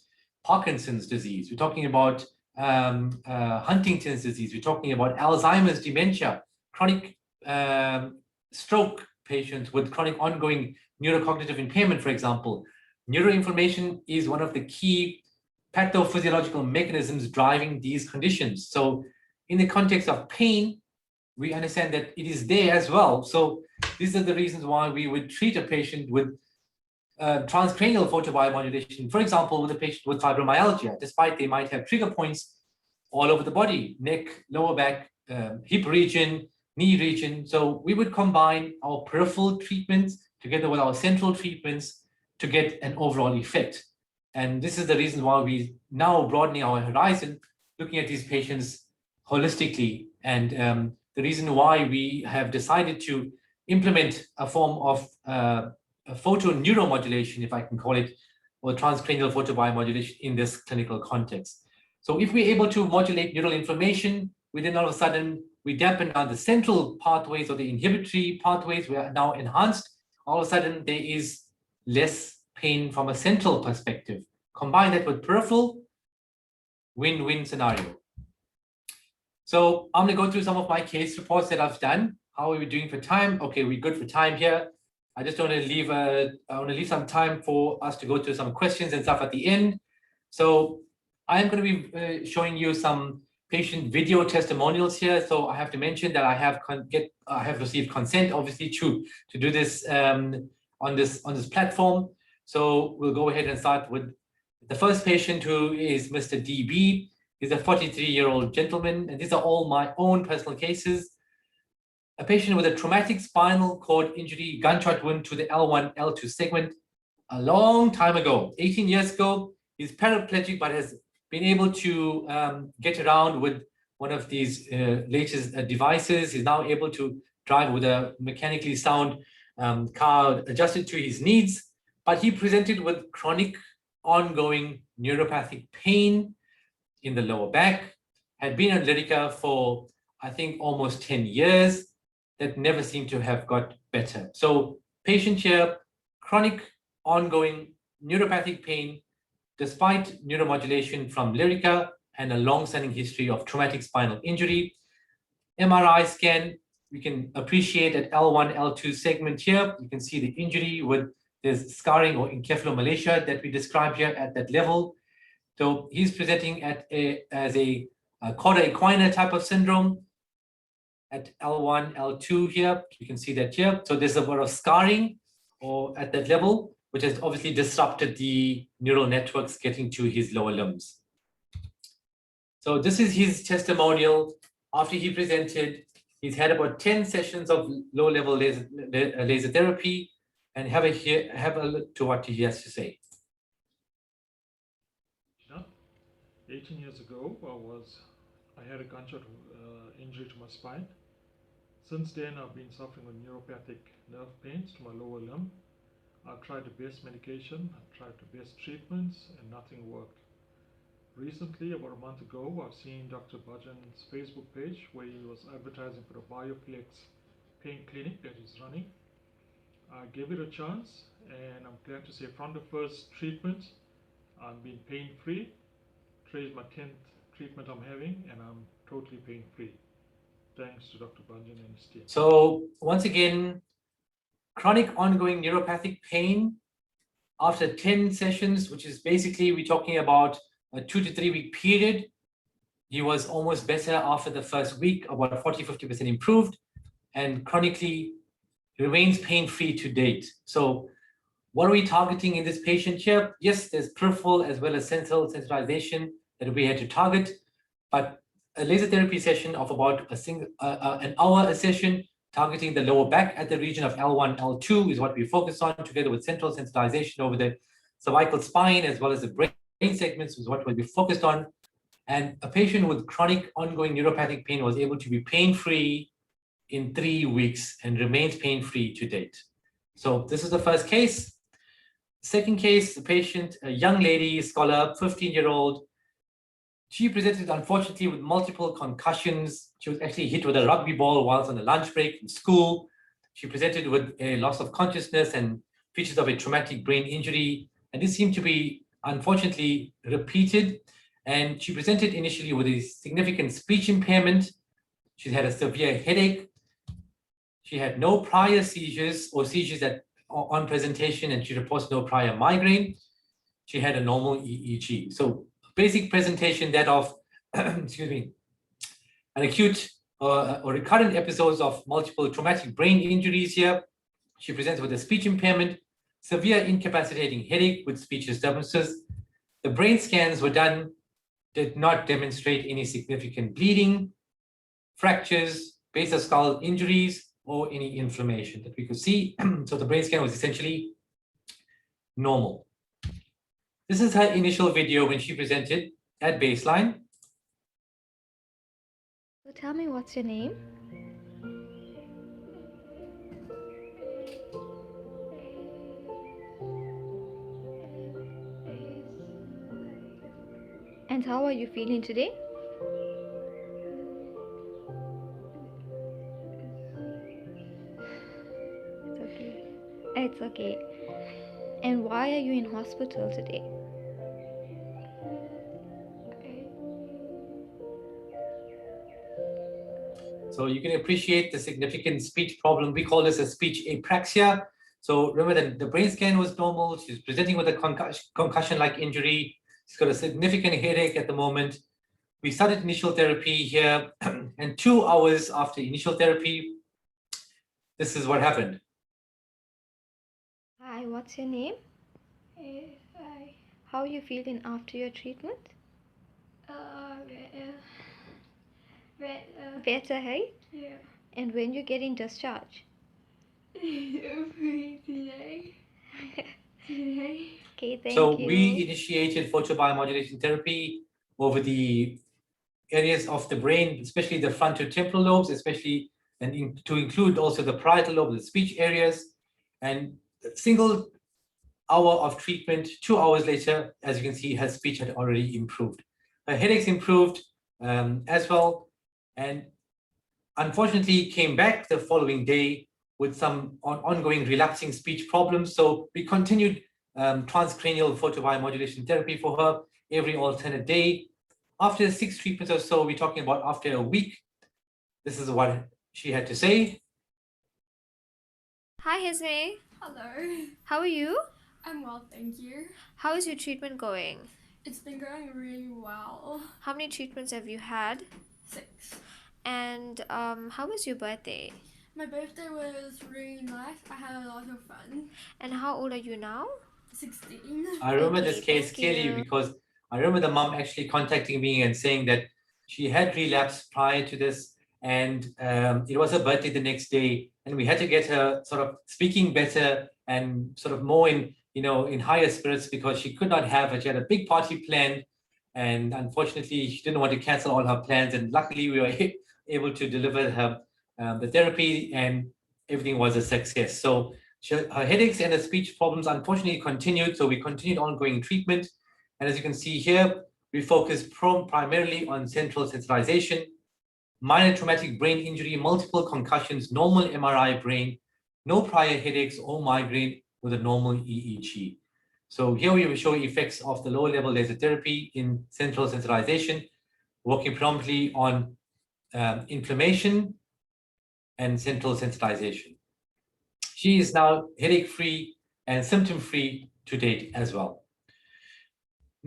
Parkinson's disease. We're talking about Huntington's disease. We're talking about Alzheimer's dementia, chronic stroke patients with chronic ongoing neurocognitive impairment, for example. Neuroinflammation is one of the key pathophysiological mechanisms driving these conditions. So in the context of pain, we understand that it is there as well. So these are the reasons why we would treat a patient with transcranial photobiomodulation, for example, with a patient with fibromyalgia, despite they might have trigger points all over the body, neck, lower back, hip region, knee region. So we would combine our peripheral treatments together with our central treatments to get an overall effect. And this is the reason why we now broadening our horizon, looking at these patients holistically. And the reason why we have decided to implement a form of a photoneuromodulation, if I can call it, or transcranial photobiomodulation in this clinical context. So if we're able to modulate neural inflammation, within all of a sudden we dampen down the central pathways or the inhibitory pathways, we are now enhanced. All of a sudden there is less pain from a central perspective. Combine that with peripheral, win-win scenario. So I'm going to go through some of my case reports that I've done. How are we doing for time? Okay, we're good for time here. I just want to leave some time for us to go through some questions and stuff at the end. So I'm going to be showing you some patient video testimonials here. So I have to mention that I have received consent, obviously, to do this on this platform. So we'll go ahead and start with the first patient, who is Mr. DB. He's a 43-year-old gentleman, and these are all my own personal cases. A patient with a traumatic spinal cord injury, gunshot wound to the L1, L2 segment a long time ago, 18 years ago. He's paraplegic, but has been able to get around with one of these latest devices. He's now able to drive with a mechanically sound car adjusted to his needs, but he presented with chronic ongoing neuropathic pain in the lower back, had been on Lyrica for, I think, almost 10 years, that never seemed to have got better. So patient here, chronic ongoing neuropathic pain, despite neuromodulation from Lyrica and a long-standing history of traumatic spinal injury. MRI scan, we can appreciate at L1, L2 segment here. You can see the injury with this scarring or encephalomalacia that we described here at that level. So he's presenting as a cauda equina type of syndrome at L1, L2 here. You can see that here. So there's a lot of scarring or at that level, which has obviously disrupted the neural networks getting to his lower limbs. So this is his testimonial. After he presented, he's had about 10 sessions of low-level laser therapy, and have a look to what he has to say. 18 years ago, I had a gunshot injury to my spine. Since then, I've been suffering with neuropathic nerve pains to my lower limb. I've tried the best medication, I've tried the best treatments, and nothing worked. Recently, about a month ago, I've seen Dr. Bhanjan's Facebook page where he was advertising for a Bioplex pain clinic that he's running. I gave it a chance, and I'm glad to say from the first treatment, I've been pain-free. Today is my 10th treatment I'm having, and I'm totally pain-free. Thanks to Dr. Bhanjan and his team. So once again, chronic ongoing neuropathic pain after 10 sessions, which is basically we're talking about a 2 to 3 week period. He was almost better after the first week, about 40–50% improved, and chronically remains pain-free to date. So what are we targeting in this patient here? Yes, there's peripheral as well as central sensitization that we had to target, but a laser therapy session of about an hour a session, targeting the lower back at the region of L1, L2 is what we focus on, together with central sensitization over the cervical spine as well as the brain segments is what we'll be focused on. And a patient with chronic ongoing neuropathic pain was able to be pain-free in 3 weeks and remains pain-free to date. So this is the first case. Second case, the patient, a young lady, scholar, 15-year-old. She presented, unfortunately, with multiple concussions. She was actually hit with a rugby ball whilst on a lunch break in school. She presented with a loss of consciousness and features of a traumatic brain injury. And this seemed to be, unfortunately, repeated. And she presented initially with a significant speech impairment. She had a severe headache. She had no prior seizures or seizures that on presentation, and she reports no prior migraine. She had a normal EEG. So basic presentation that of, excuse me, an acute or recurrent episodes of multiple traumatic brain injuries here. She presents with a speech impairment, severe incapacitating headache with speech disturbances. The brain scans were done, did not demonstrate any significant bleeding, fractures, base of skull injuries, or any inflammation that we could see. So the brain scan was essentially normal. This is her initial video when she presented at baseline. So tell me, what's your name? And how are you feeling today? It's okay. It's okay. And why are you in hospital today? So you can appreciate the significant speech problem. We call this a speech apraxia. So remember that the brain scan was normal. She's presenting with a concussion-like injury. She's got a significant headache at the moment. We started initial therapy here, and 2 hours after initial therapy, this is what happened. Hi, what's your name? Hi. How are you feeling after your treatment? Better, hey? Yeah. And when you're getting discharged? Today. Okay, thank So you. we initiated photobiomodulation therapy over the areas of the brain, especially the frontotemporal lobes, especially to include also the parietal lobe, the speech areas. And a single hour of treatment, 2 hours later, as you can see, her speech had already improved. Her headaches improved as well. And unfortunately came back the following day with some ongoing relapsing speech problems. So we continued transcranial photobiomodulation therapy for her every alternate day. After 6 treatments or so, we're talking about after a week, this is what she had to say. Hi, Hisme. Hello. How are you? I'm well, thank you. How is your treatment going? It's been going really well. How many treatments have you had? 6. And how was your birthday? My birthday was really nice. I had a lot of fun. And how old are you now? 16. I remember Okay, this case thank clearly you. because I remember the mom actually contacting me and saying that she had relapsed prior to this, and it was her birthday the next day, and we had to get her sort of speaking better and sort of more in higher spirits because she could not have it. She had a big party planned, and unfortunately she didn't want to cancel all her plans, and luckily we were able to deliver her the therapy, and everything was a success. So her headaches and her speech problems unfortunately continued, so we continued ongoing treatment. And as you can see here, we focused primarily on central sensitization, minor traumatic brain injury, multiple concussions, normal MRI brain, no prior headaches or migraine with a normal EEG. So here we will show effects of the lower level laser therapy in central sensitization, working predominantly on inflammation and central sensitization. She is now headache-free and symptom-free to date as well.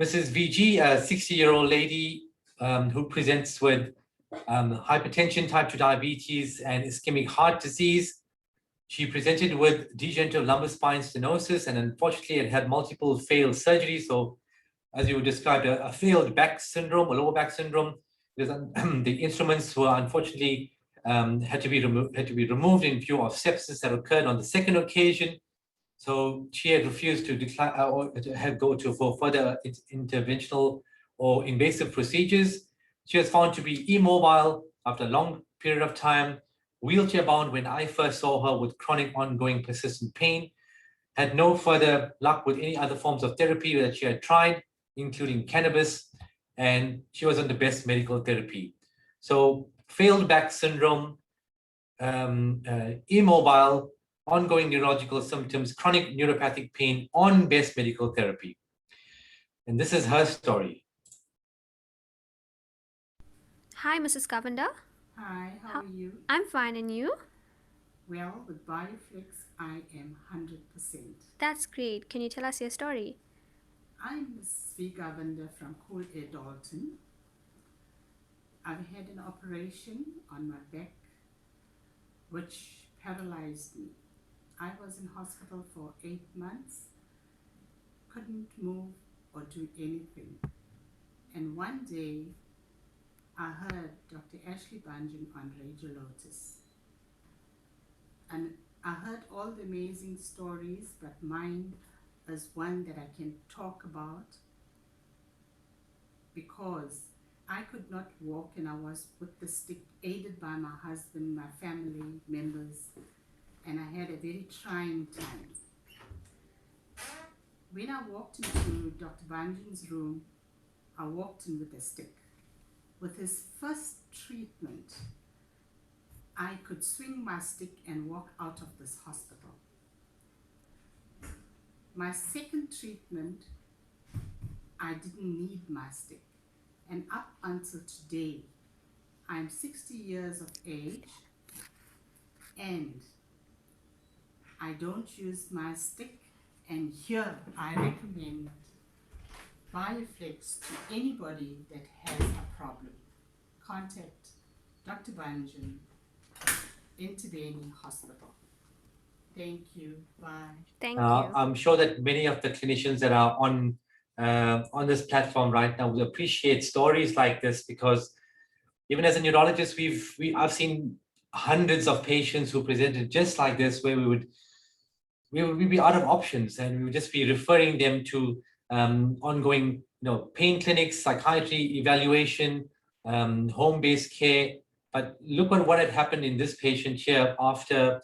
Mrs. VG, a 60-year-old lady who presents with hypertension, type 2 diabetes, and ischemic heart disease. She presented with degenerative lumbar spine stenosis and unfortunately had multiple failed surgeries. So as you described, a failed back syndrome, a lower back syndrome. The instruments were unfortunately had to be removed in view of sepsis that occurred on the second occasion. So she had refused to decline or to have go to for further interventional or invasive procedures. She was found to be immobile after a long period of time, wheelchair bound when I first saw her with chronic ongoing persistent pain, had no further luck with any other forms of therapy that she had tried, including cannabis, and she was on the best medical therapy. So failed back syndrome, immobile, ongoing neurological symptoms, chronic neuropathic pain on best medical therapy. And this is her story. Hi, Mrs. Govender. Hi, how are you? I'm fine, and you? Well, with Bioflix, I am 100%. That's great. Can you tell us your story? I'm Ashleigh Bhanjan from Cool Air Dalton. I've had an operation on my back, which paralyzed me. I was in hospital for 8 months, couldn't move or do anything. And one day, I heard Dr. Ashleigh Bhanjan on Radio Lotus. And I heard all the amazing stories, but mine is one that I can talk about because I could not walk and I was with the stick aided by my husband, my family members, and I had a very trying time. When I walked into Dr. Bhanjan's room, I walked in with a stick. With his first treatment, I could swing my stick and walk out of this hospital. My second treatment, I didn't need my stick. And up until today, I'm 60 years of age and I don't use my stick. And here I recommend Bioflex to anybody that has a problem. Contact Dr. Bhanjan, Intubeni Hospital. Thank you. Bye. Thank you. I'm sure that many of the clinicians that are on this platform right now will appreciate stories like this, because even as a neurologist, I've seen hundreds of patients who presented just like this, where we would be out of options and we would just be referring them to ongoing, pain clinics, psychiatry evaluation, home-based care. But look at what had happened in this patient here after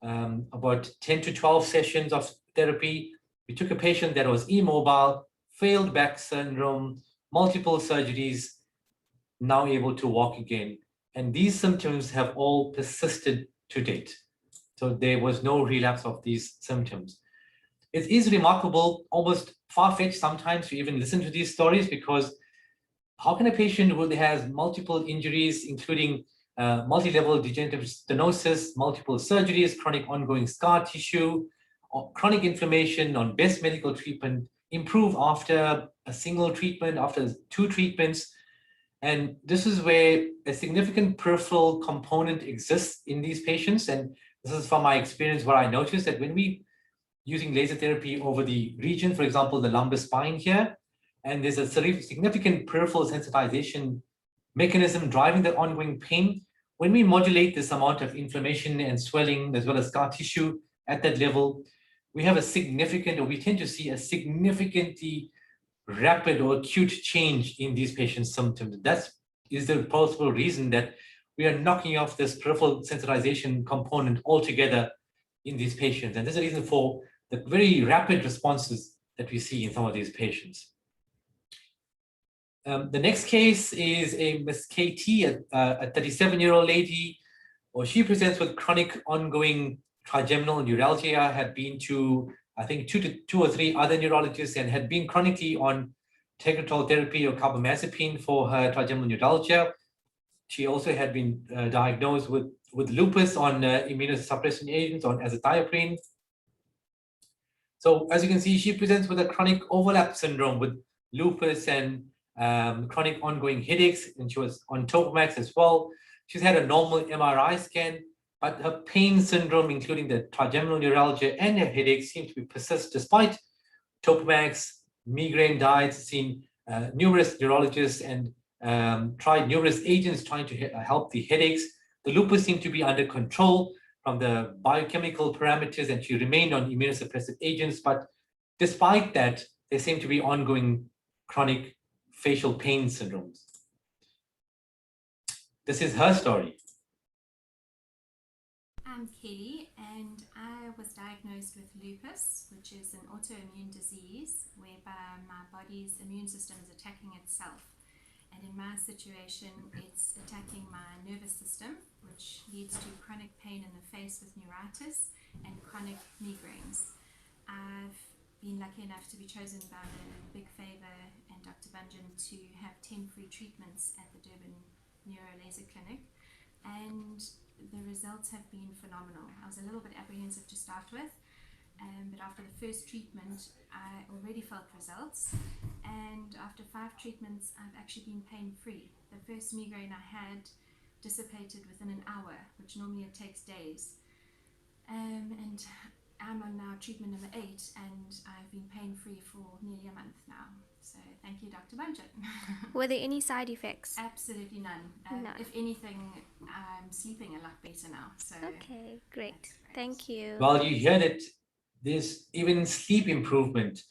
about 10 to 12 sessions of therapy. We took a patient that was immobile, failed back syndrome, multiple surgeries, now able to walk again. And these symptoms have all persisted to date. So there was no relapse of these symptoms. It is remarkable, almost far-fetched sometimes to even listen to these stories, because how can a patient who has multiple injuries, including multi-level degenerative stenosis, multiple surgeries, chronic ongoing scar tissue, or chronic inflammation on best medical treatment, improve after a single treatment, after 2 treatments? And this is where a significant peripheral component exists in these patients. And this is from my experience where I noticed that when we using laser therapy over the region, for example, the lumbar spine here, and there's a significant peripheral sensitization mechanism driving the ongoing pain, when we modulate this amount of inflammation and swelling, as well as scar tissue at that level, we have a significant, or we tend to see a significantly rapid or acute change in these patients' symptoms. That is the possible reason that we are knocking off this peripheral sensitization component altogether in these patients. And there's a reason for the very rapid responses that we see in some of these patients. The next case is a Miss KT, a 37-year-old lady. Well, she presents with chronic ongoing trigeminal neuralgia, had been to, I think, two or three other neurologists, and had been chronically on tegretol therapy or carbamazepine for her trigeminal neuralgia. She also had been diagnosed with lupus on immunosuppressant agents, on azathioprine. So as you can see, she presents with a chronic overlap syndrome with lupus and chronic ongoing headaches, and she was on Topamax as well. She's had a normal MRI scan, but her pain syndrome, including the trigeminal neuralgia and her headaches, seem to persist despite Topamax, migraine diets, seen numerous neurologists and tried numerous agents trying to help the headaches. The lupus seemed to be under control from the biochemical parameters, and she remained on immunosuppressive agents. But despite that, there seemed to be ongoing chronic facial pain syndromes. This is her story. I'm Kelly, and I was diagnosed with lupus, which is an autoimmune disease whereby my body's immune system is attacking itself. And in my situation, it's attacking my nervous system, which leads to chronic pain in the face with neuritis and chronic migraines. I've been lucky enough to be chosen by the Big Favor and Dr. Bhanjan to have 10 free treatments at the Durban Neurologist clinic, and the results have been phenomenal. I was a little bit apprehensive to start with, but after the first treatment, I already felt results, and after 5 treatments, I've actually been pain-free. The first migraine I had dissipated within an hour, which normally it takes days, and I'm on now treatment number 8, and I've been pain-free for nearly a month now. So thank you, Dr. Bhanjan. Were there any side effects? Absolutely none. None. If anything, I'm sleeping a lot better now. So Okay, great. Thank you. Well, you hear that there's even sleep improvement.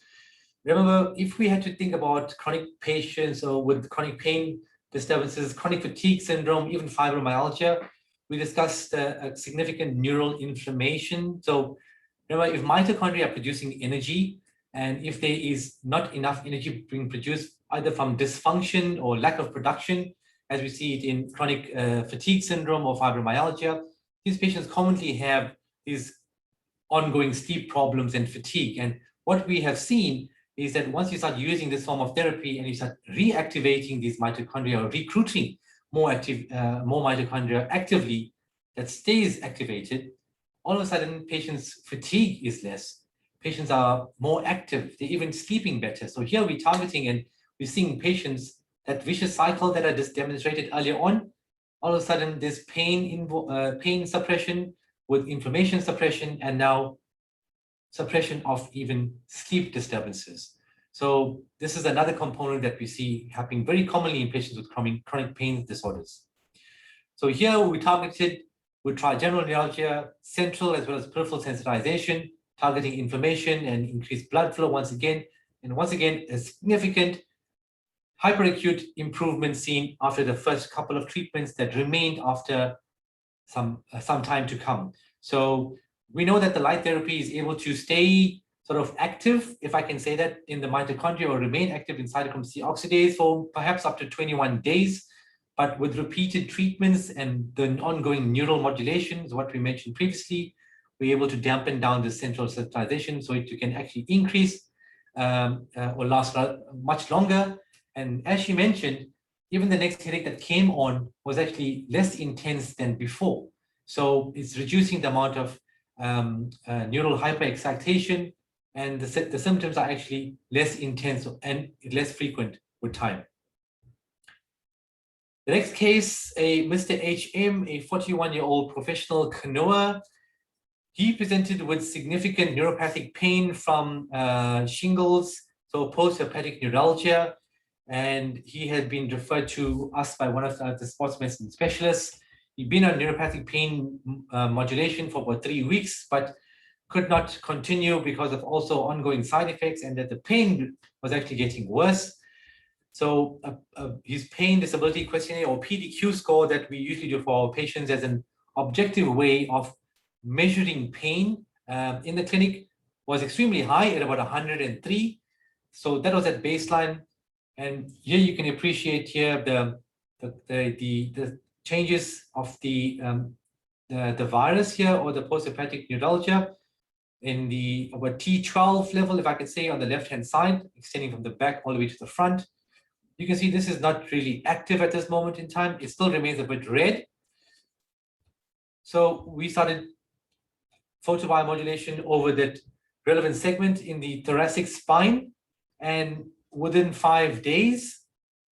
Remember, if we had to think about chronic patients or with chronic pain disturbances, chronic fatigue syndrome, even fibromyalgia, we discussed a significant neural inflammation. So remember, if mitochondria are producing energy, and if there is not enough energy being produced either from dysfunction or lack of production, as we see it in chronic fatigue syndrome or fibromyalgia, these patients commonly have these ongoing sleep problems and fatigue. And what we have seen is that once you start using this form of therapy and you start reactivating these mitochondria, or recruiting more mitochondria actively that stays activated, all of a sudden patients' fatigue is less. Patients are more active. They're even sleeping better. So here we're targeting and we're seeing patients, that vicious cycle that I just demonstrated earlier on, all of a sudden there's pain suppression with inflammation suppression, and now suppression of even sleep disturbances. So this is another component that we see happening very commonly in patients with chronic pain disorders. So here we targeted with trigeminal neuralgia, central as well as peripheral sensitization, targeting inflammation and increased blood flow once again. And once again, a significant hyperacute improvement seen after the first couple of treatments that remained after some time to come. So we know that the light therapy is able to stay sort of active, if I can say that, in the mitochondria, or remain active in cytochrome C oxidase for perhaps up to 21 days. But with repeated treatments and the ongoing neural modulations, what we mentioned previously, we're able to dampen down the central sensitization so it can actually increase or last much longer. And as she mentioned, even the next headache that came on was actually less intense than before. So it's reducing the amount of neural hyperexcitation, and the symptoms are actually less intense and less frequent with time. The next case, a Mr. HM, a 41-year-old professional canoer. He presented with significant neuropathic pain from shingles, so post-herpetic neuralgia, and he had been referred to us by one of the sports medicine specialists. He'd been on neuropathic pain modulation for about 3 weeks, but could not continue because of also ongoing side effects, and that the pain was actually getting worse. So his pain disability questionnaire, or PDQ score, that we usually do for our patients as an objective way of measuring pain in the clinic, was extremely high at about 103. So that was at baseline. And here you can appreciate here the changes of the virus here, or the post-herpetic neuralgia, in the about T12 level, if I could say, on the left-hand side, extending from the back all the way to the front. You can see this is not really active at this moment in time. It still remains a bit red. So we started photobiomodulation over that relevant segment in the thoracic spine, and within 5 days,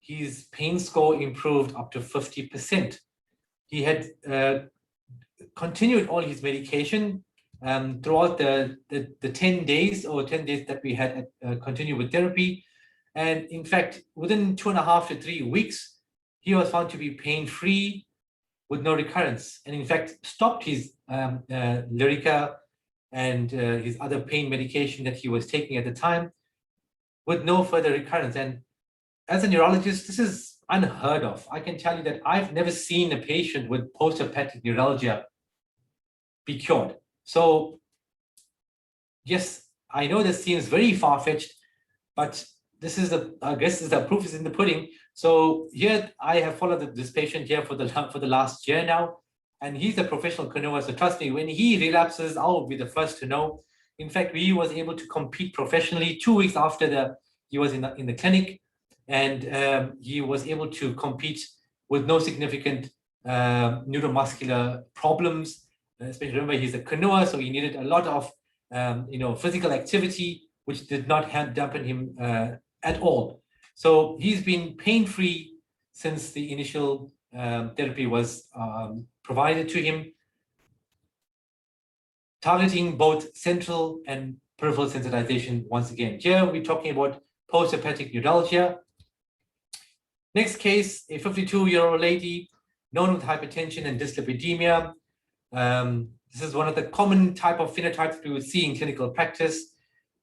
his pain score improved up to 50%. He had continued all his medication throughout the 10 days that we had continued with therapy. And in fact, within 2.5 to 3 weeks, he was found to be pain-free with no recurrence. And in fact, stopped his Lyrica and his other pain medication that he was taking at the time with no further recurrence. And as a neurologist, this is unheard of. I can tell you that I've never seen a patient with post-herpetic neuralgia be cured. So yes, I know this seems very far-fetched, but this is I guess the proof is in the pudding. So here I have followed this patient here for the last year now, and he's a professional canoer. So trust me, when he relapses, I'll be the first to know. In fact, he was able to compete professionally 2 weeks after he was in the clinic, and he was able to compete with no significant neuromuscular problems. Especially, remember, he's a canoer, so he needed a lot of physical activity, which did not dampen him at all. So he's been pain-free since the initial therapy was provided to him, targeting both central and peripheral sensitization once again. Here we're talking about post-herpetic neuralgia. Next case, a 52-year-old lady known with hypertension and dyslipidemia. This is one of the common type of phenotypes we would see in clinical practice.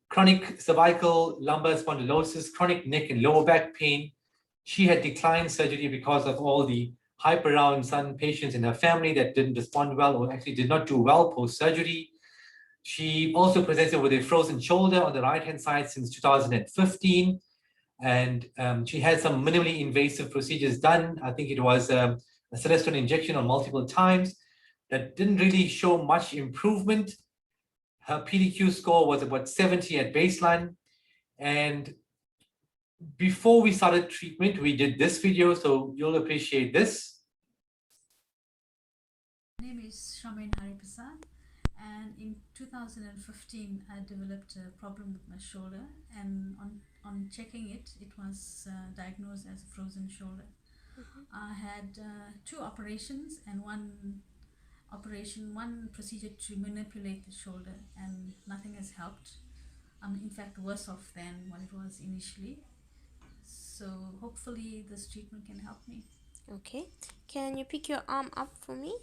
Chronic cervical lumbar spondylosis, chronic neck and lower back pain. She had declined surgery because of all the hyperaround son patients in her family that didn't respond well, or actually did not do well post-surgery. She also presented with a frozen shoulder on the right-hand side since 2015. And she had some minimally invasive procedures done. I think it was a celestone injection on multiple times that didn't really show much improvement. Her PDQ score was about 70 at baseline. And before we started treatment, we did this video, so you'll appreciate this. My name is Shamin Hariprasad, and in 2015 I developed a problem with my shoulder, and on checking it, it was diagnosed as a frozen shoulder. I had 2 operations and one procedure to manipulate the shoulder, and nothing has helped. I'm in fact worse off than what it was initially. So hopefully this treatment can help me. Okay. Can you pick your arm up for me?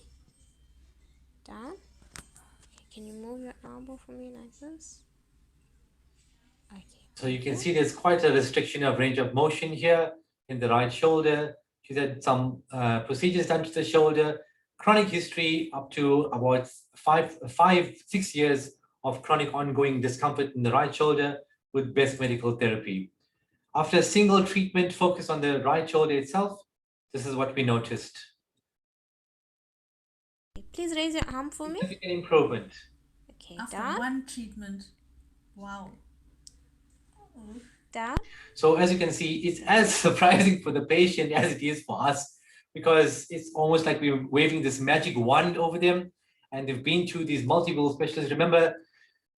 Down. Okay. Can you move your elbow for me like this? Okay. So you can see there's quite a restriction of range of motion here in the right shoulder. She's had some procedures done to the shoulder, chronic history up to about 6 years of chronic ongoing discomfort in the right shoulder with best medical therapy. After a single treatment focused on the right shoulder itself, this is what we noticed. Please raise your arm for me. Significant improvement. Okay, After down, one treatment, wow. down. So as you can see, it's as surprising for the patient as it is for us, because it's almost like we're waving this magic wand over them, and they've been to these multiple specialists. Remember,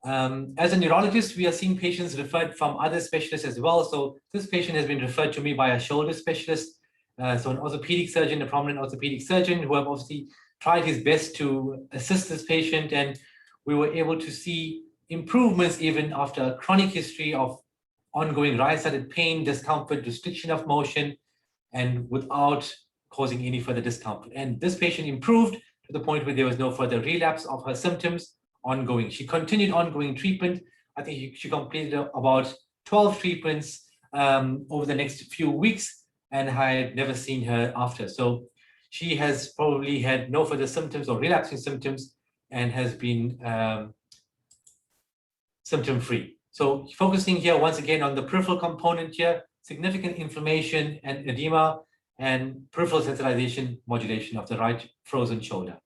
as a neurologist, we are seeing patients referred from other specialists as well. So this patient has been referred to me by a shoulder specialist, so an orthopedic surgeon, a prominent orthopedic surgeon, who have obviously tried his best to assist this patient, and we were able to see improvements even after a chronic history of ongoing right-sided pain, discomfort, restriction of motion, and without causing any further discomfort. And this patient improved to the point where there was no further relapse of her symptoms ongoing. She continued ongoing treatment. I think she completed about 12 treatments over the next few weeks, and I had never seen her after. So she has probably had no further symptoms or relapsing symptoms and has been symptom-free. So focusing here once again on the peripheral component here, significant inflammation and edema and peripheral sensitization modulation of the right frozen shoulder.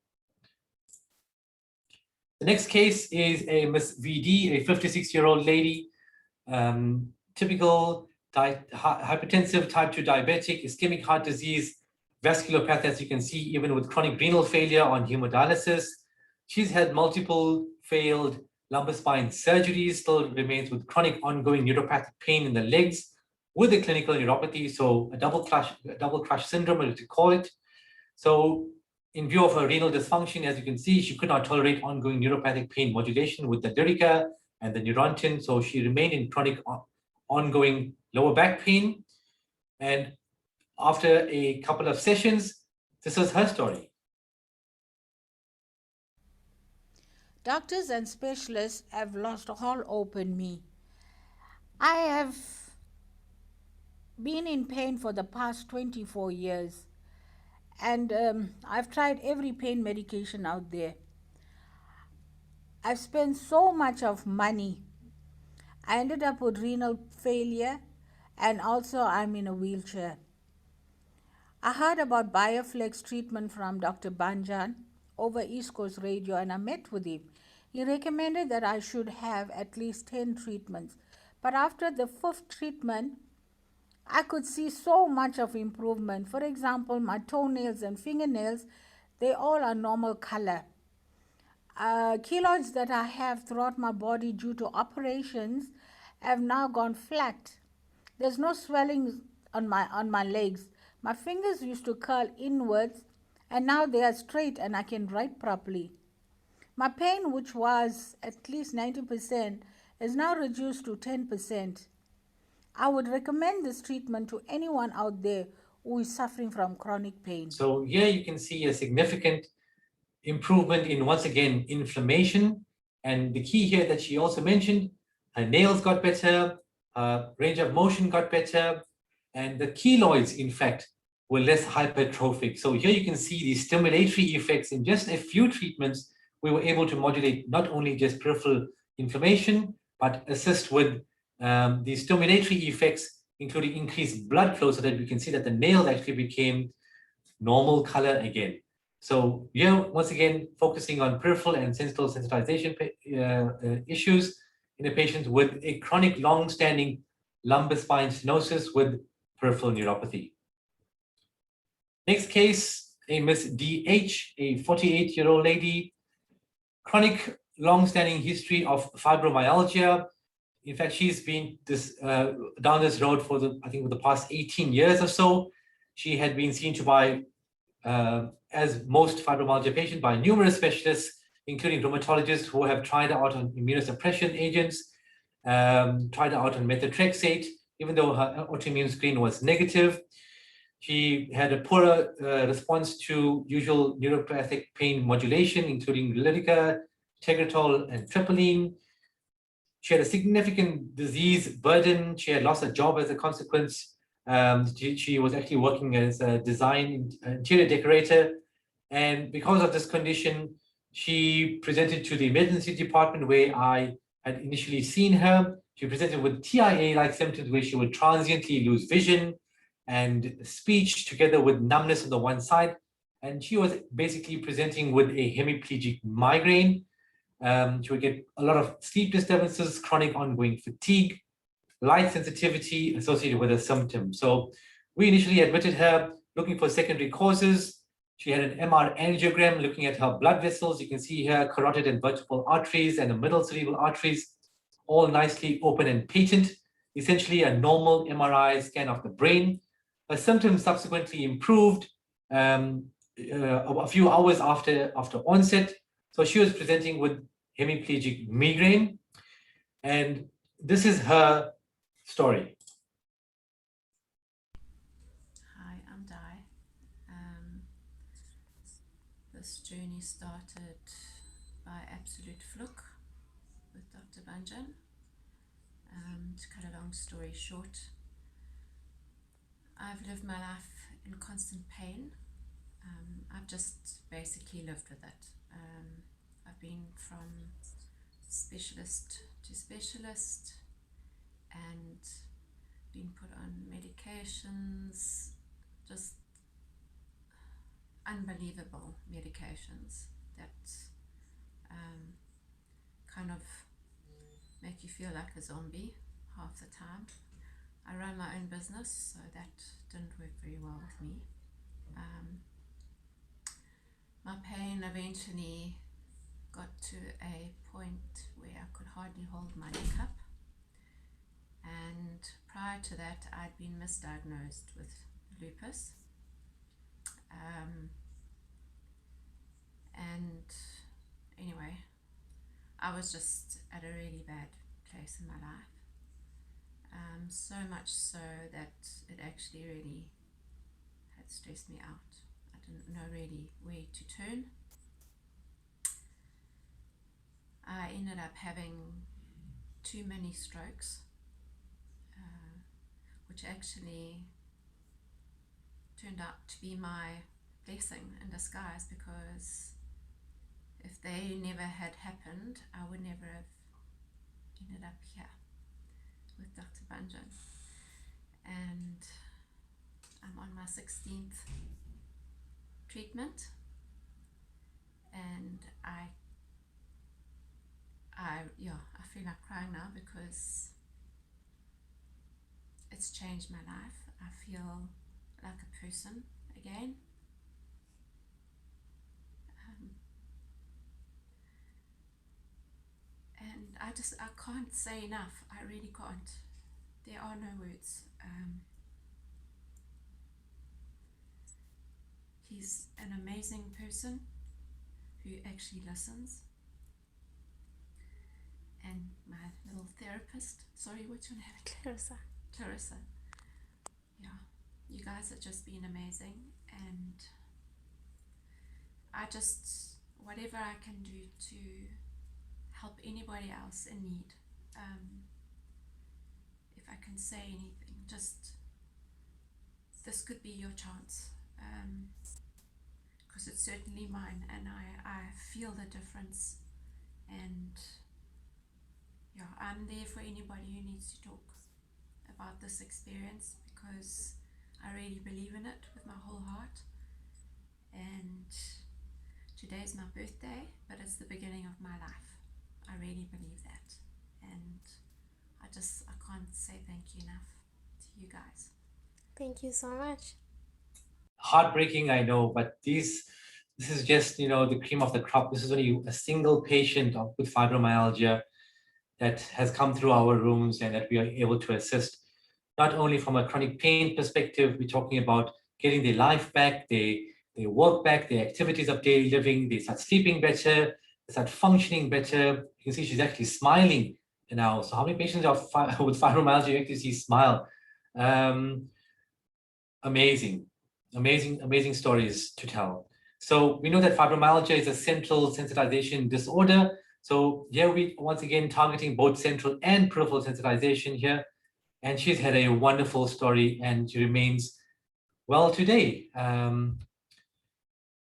The next case is a Miss VD, a 56-year-old lady, typical hypertensive type 2 diabetic, ischemic heart disease, vasculopathy, as you can see, even with chronic renal failure on hemodialysis. She's had multiple failed lumbar spine surgeries, still remains with chronic ongoing neuropathic pain in the legs with a clinical neuropathy, so a double crush syndrome, as we call it. So in view of her renal dysfunction, as you can see, she could not tolerate ongoing neuropathic pain modulation with the Lyrica and the Neurontin, so she remained in chronic ongoing lower back pain. And after a couple of sessions, this is her story. Doctors and specialists have lost all hope in me. I have been in pain for the past 24 years, and I've tried every pain medication out there. I've spent so much of money. I ended up with renal failure, and also I'm in a wheelchair. I heard about Bioflex treatment from Dr. Bhanjan over East Coast Radio, and I met with him. He recommended that I should have at least 10 treatments. But after the 5th treatment, I could see so much of improvement. For example, my toenails and fingernails, they all are normal color. Keloids that I have throughout my body due to operations have now gone flat. There's no swelling on my legs. My fingers used to curl inwards, and now they are straight and I can write properly. My pain, which was at least 90%, is now reduced to 10%. I would recommend this treatment to anyone out there who is suffering from chronic pain. So here you can see a significant improvement in, once again, inflammation. And the key here that she also mentioned, her nails got better, range of motion got better, and the keloids, in fact, were less hypertrophic. So here you can see the stimulatory effects. In just a few treatments, we were able to modulate not only just peripheral inflammation, but assist with the stimulatory effects, including increased blood flow, so that we can see that the nail actually became normal color again. So here, once again, focusing on peripheral and central sensitization issues in a patient with a chronic long-standing lumbar spine stenosis with peripheral neuropathy. Next case, a Miss DH, a 48-year-old lady, chronic long-standing history of fibromyalgia. In fact, she's been down this road for the past 18 years or so. She had been seen to by, as most fibromyalgia patients, by numerous specialists, including rheumatologists who have tried out on immunosuppression agents, tried out on methotrexate, even though her autoimmune screen was negative. She had a poorer response to usual neuropathic pain modulation, including Lyrica, Tegretol, and Triptyline. She had a significant disease burden. She had lost her job as a consequence. She was actually working as a design interior decorator. And because of this condition, she presented to the emergency department where I had initially seen her. She presented with TIA-like symptoms where she would transiently lose vision and speech together with numbness on the one side. And she was basically presenting with a hemiplegic migraine. She would get a lot of sleep disturbances, chronic ongoing fatigue, light sensitivity associated with the symptoms. So we initially admitted her looking for secondary causes. She had an MR angiogram looking at her blood vessels. You can see here carotid and vertebral arteries and the middle cerebral arteries, all nicely open and patent, essentially a normal MRI scan of the brain. Her symptoms subsequently improved a few hours after onset. So she was presenting with hemiplegic migraine, and this is her story. Hi, I'm Di. This journey started by absolute fluke with Dr. Bhanjan. To cut a long story short, I've lived my life in constant pain. I've just basically lived with it. I've been from specialist to specialist and been put on medications, just unbelievable medications that kind of make you feel like a zombie half the time. I run my own business, so that didn't work very well with me. My pain eventually got to a point where I could hardly hold my neck up, and prior to that I'd been misdiagnosed with lupus, and anyway, I was just at a really bad place in my life, so much so that it actually really had stressed me out. I didn't know really where to turn. I ended up having too many strokes, which actually turned out to be my blessing in disguise, because if they never had happened, I would never have ended up here with Dr. Bhanjan. And I'm on my 16th treatment, and I feel like crying now because it's changed my life. I feel like a person again. And I can't say enough. I really can't. There are no words. He's an amazing person who actually listens. And my little therapist, sorry, what's your name? Clarissa. Yeah, you guys have just been amazing, and whatever I can do to help anybody else in need, if I can say anything, just this could be your chance, because it's certainly mine, and I feel the difference. And yeah, I'm there for anybody who needs to talk about this experience, because I really believe in it with my whole heart. And today's my birthday, but it's the beginning of my life. I really believe that. And I can't say thank you enough to you guys. Thank you so much. Heartbreaking, I know, but this is just, the cream of the crop. This is only a single patient with fibromyalgia that has come through our rooms and that we are able to assist. Not only from a chronic pain perspective, we're talking about getting their life back, their work back, their activities of daily living, they start sleeping better, they start functioning better. You can see she's actually smiling now. So how many patients with fibromyalgia you actually see smile? Amazing stories to tell. So we know that fibromyalgia is a central sensitization disorder. So here we once again targeting both central and peripheral sensitization here. And she's had a wonderful story and she remains well today.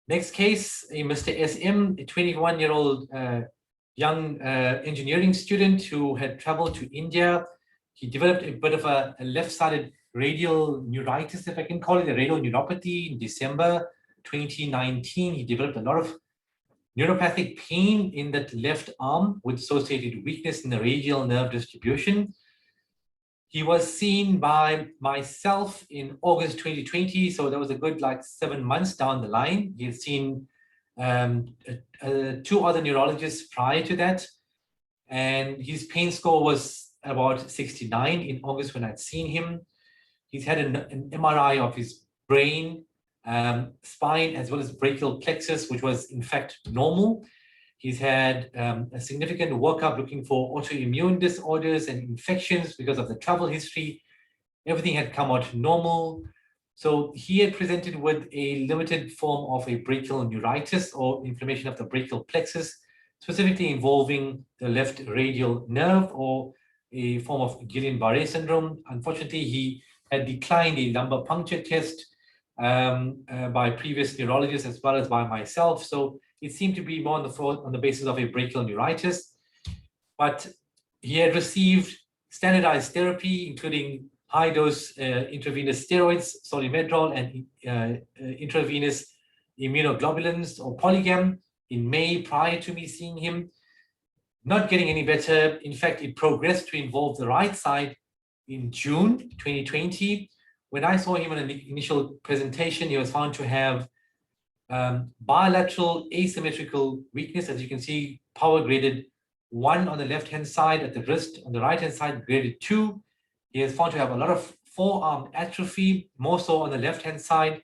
Next case, a Mr. SM, a 21-year-old young engineering student who had traveled to India. He developed a bit of a left-sided radial neuritis, if I can call it, a radial neuropathy in December 2019. He developed a lot of neuropathic pain in that left arm with associated weakness in the radial nerve distribution. He was seen by myself in August 2020, so that was a good 7 months down the line. He had seen 2 other neurologists prior to that, and his pain score was about 69 in August when I'd seen him. He's had an MRI of his brain, spine, as well as brachial plexus, which was in fact normal. He's had a significant workup looking for autoimmune disorders and infections because of the travel history. Everything had come out normal. So he had presented with a limited form of a brachial neuritis or inflammation of the brachial plexus, specifically involving the left radial nerve or a form of Guillain-Barré syndrome. Unfortunately, he had declined a lumbar puncture test by previous neurologists as well as by myself. So it seemed to be more on the basis of a brachial neuritis. But he had received standardized therapy, including high-dose intravenous steroids, Solimedrol, and intravenous immunoglobulins or Polygam in May prior to me seeing him. Not getting any better. In fact, it progressed to involve the right side in June 2020. When I saw him in an initial presentation, he was found to have bilateral asymmetrical weakness. As you can see, power graded 1 on the left-hand side at the wrist, on the right-hand side, graded 2. He is found to have a lot of forearm atrophy, more so on the left-hand side.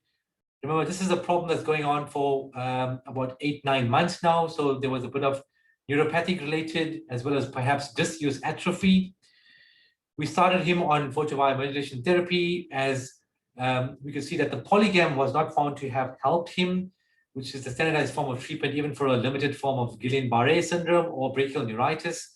Remember, this is a problem that's going on for about 8-9 months now. So there was a bit of neuropathic related, as well as perhaps disuse atrophy. We started him on photobiomodulation therapy, as we could see that the Polygam was not found to have helped him, which is the standardized form of treatment, even for a limited form of Guillain-Barré syndrome or brachial neuritis,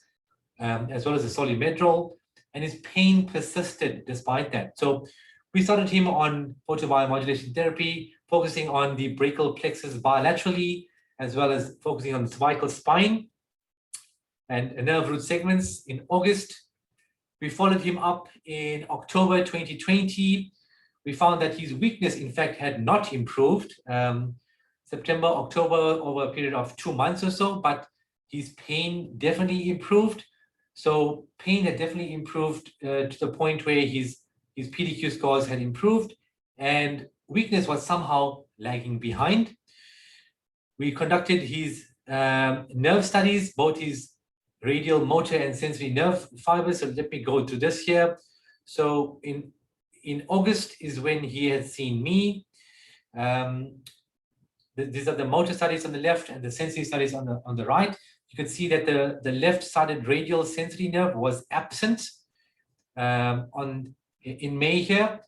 as well as the Solimedrol, and his pain persisted despite that. So we started him on photobiomodulation therapy, focusing on the brachial plexus bilaterally, as well as focusing on the cervical spine and nerve root segments in August. We followed him up in October 2020. We found that his weakness, in fact, had not improved. September, October, over a period of 2 months or so, but his pain definitely improved. So pain had definitely improved to the point where his PDQ scores had improved, and weakness was somehow lagging behind. We conducted his nerve studies, both his radial, motor, and sensory nerve fibers. So let me go to this here. So in August is when he had seen me. These are the motor studies on the left and the sensory studies on the right. You can see that the left-sided radial sensory nerve was absent in May here.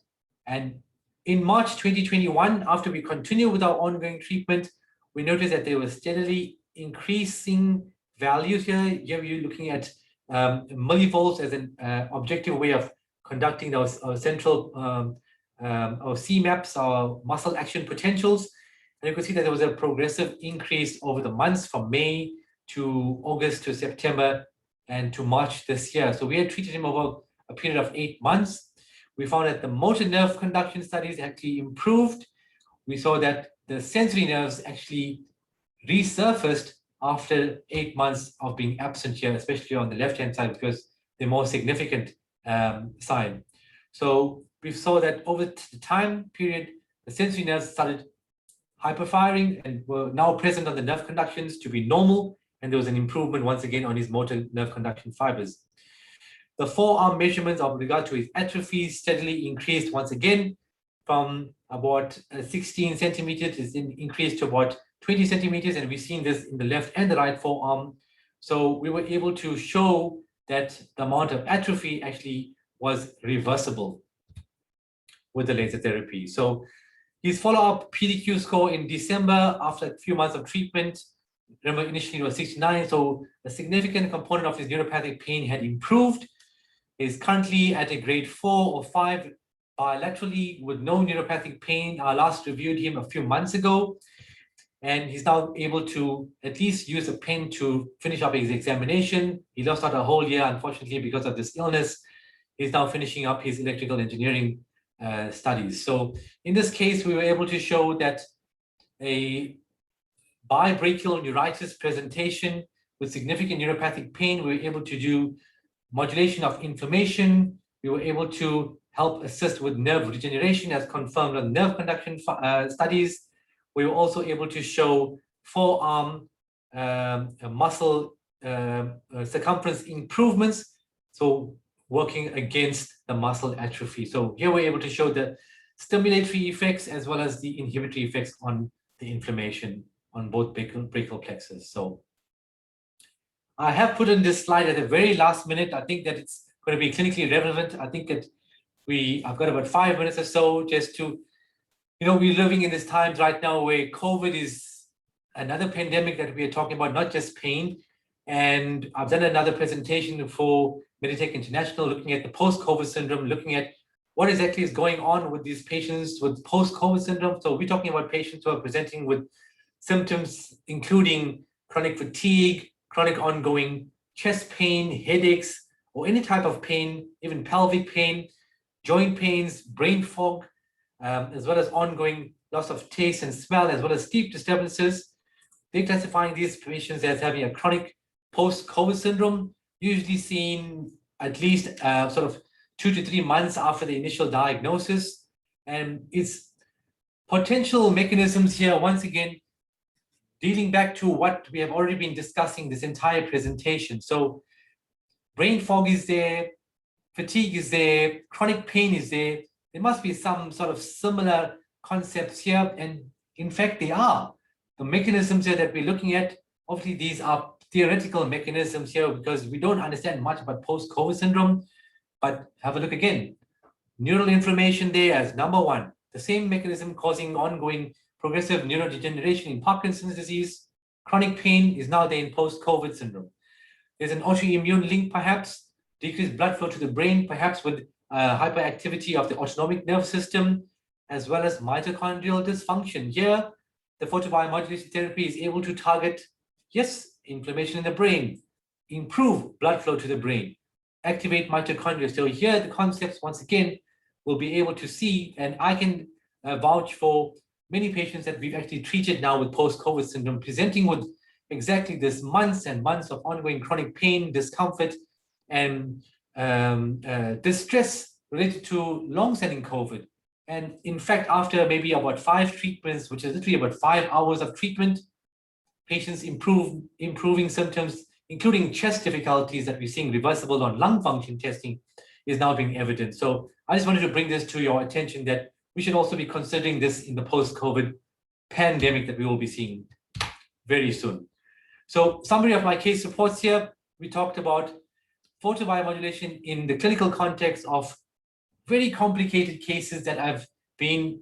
And in March 2021, after we continued with our ongoing treatment, we noticed that there was steadily increasing values here. Here we're looking at millivolts as an objective way of conducting those central our CMAPs, our muscle action potentials. And you can see that there was a progressive increase over the months from May to August to September and to March this year. So we had treated him over a period of 8 months. We found that the motor nerve conduction studies actually improved. We saw that the sensory nerves actually resurfaced after 8 months of being absent here, especially on the left-hand side, because they're more significant sign. So we saw that over the time period, the sensory nerves started hyperfiring and were now present on the nerve conductions to be normal, and there was an improvement once again on his motor nerve conduction fibers. The forearm measurements of regard to his atrophy steadily increased once again from about 16 centimeters, is increased to about 20 centimeters, and we've seen this in the left and the right forearm. So we were able to show that the amount of atrophy actually was reversible with the laser therapy. So his follow-up PDQ score in December, after a few months of treatment, remember initially it was 69, so a significant component of his neuropathic pain had improved. He's currently at a grade 4 or 5 bilaterally with no neuropathic pain. I last reviewed him a few months ago, and he's now able to at least use a pen to finish up his examination. He lost out a whole year, unfortunately, because of this illness. He's now finishing up his electrical engineering studies. So in this case, we were able to show that a bibrachial neuritis presentation with significant neuropathic pain, we were able to do modulation of inflammation. We were able to help assist with nerve regeneration as confirmed on nerve conduction studies. We were also able to show forearm muscle circumference improvements, so working against the muscle atrophy. So here we're able to show the stimulatory effects as well as the inhibitory effects on the inflammation on both brachial plexus. So I have put in this slide at the very last minute. I think that it's going to be clinically relevant. I think that I've got about 5 minutes or so just to, we're living in these times right now where COVID is another pandemic that we are talking about, not just pain. And I've done another presentation for Meditech International looking at the post-COVID syndrome, looking at what exactly is going on with these patients with post-COVID syndrome. So we're talking about patients who are presenting with symptoms including chronic fatigue, chronic ongoing chest pain, headaches, or any type of pain, even pelvic pain, joint pains, brain fog, as well as ongoing loss of taste and smell, as well as sleep disturbances. They're classifying these patients as having a chronic post-COVID syndrome, usually seen at least sort of 2 to 3 months after the initial diagnosis. And its potential mechanisms here, once again, dealing back to what we have already been discussing this entire presentation. So brain fog is there, fatigue is there, chronic pain is there. There must be some sort of similar concepts here. And in fact, they are. The mechanisms here that we're looking at, obviously these are theoretical mechanisms here because we don't understand much about post-COVID syndrome. But have a look again. Neural inflammation there as number one. The same mechanism causing ongoing progressive neurodegeneration in Parkinson's disease. Chronic pain is now there in post-COVID syndrome. There's an autoimmune link perhaps, decreased blood flow to the brain, perhaps with hyperactivity of the autonomic nerve system, as well as mitochondrial dysfunction. Here, the photobiomodulation therapy is able to target, yes, inflammation in the brain, improve blood flow to the brain, activate mitochondria. So here the concepts, once again, we'll be able to see, and I can vouch for many patients that we've actually treated now with post-COVID syndrome, presenting with exactly this months and months of ongoing chronic pain, discomfort, and distress related to long-standing COVID. And in fact, after maybe about 5 treatments, which is literally about 5 hours of treatment, patients improving symptoms, including chest difficulties that we're seeing reversible on lung function testing is now being evident. So I just wanted to bring this to your attention that we should also be considering this in the post-COVID pandemic that we will be seeing very soon. So summary of my case reports here, we talked about photobiomodulation in the clinical context of very complicated cases that have been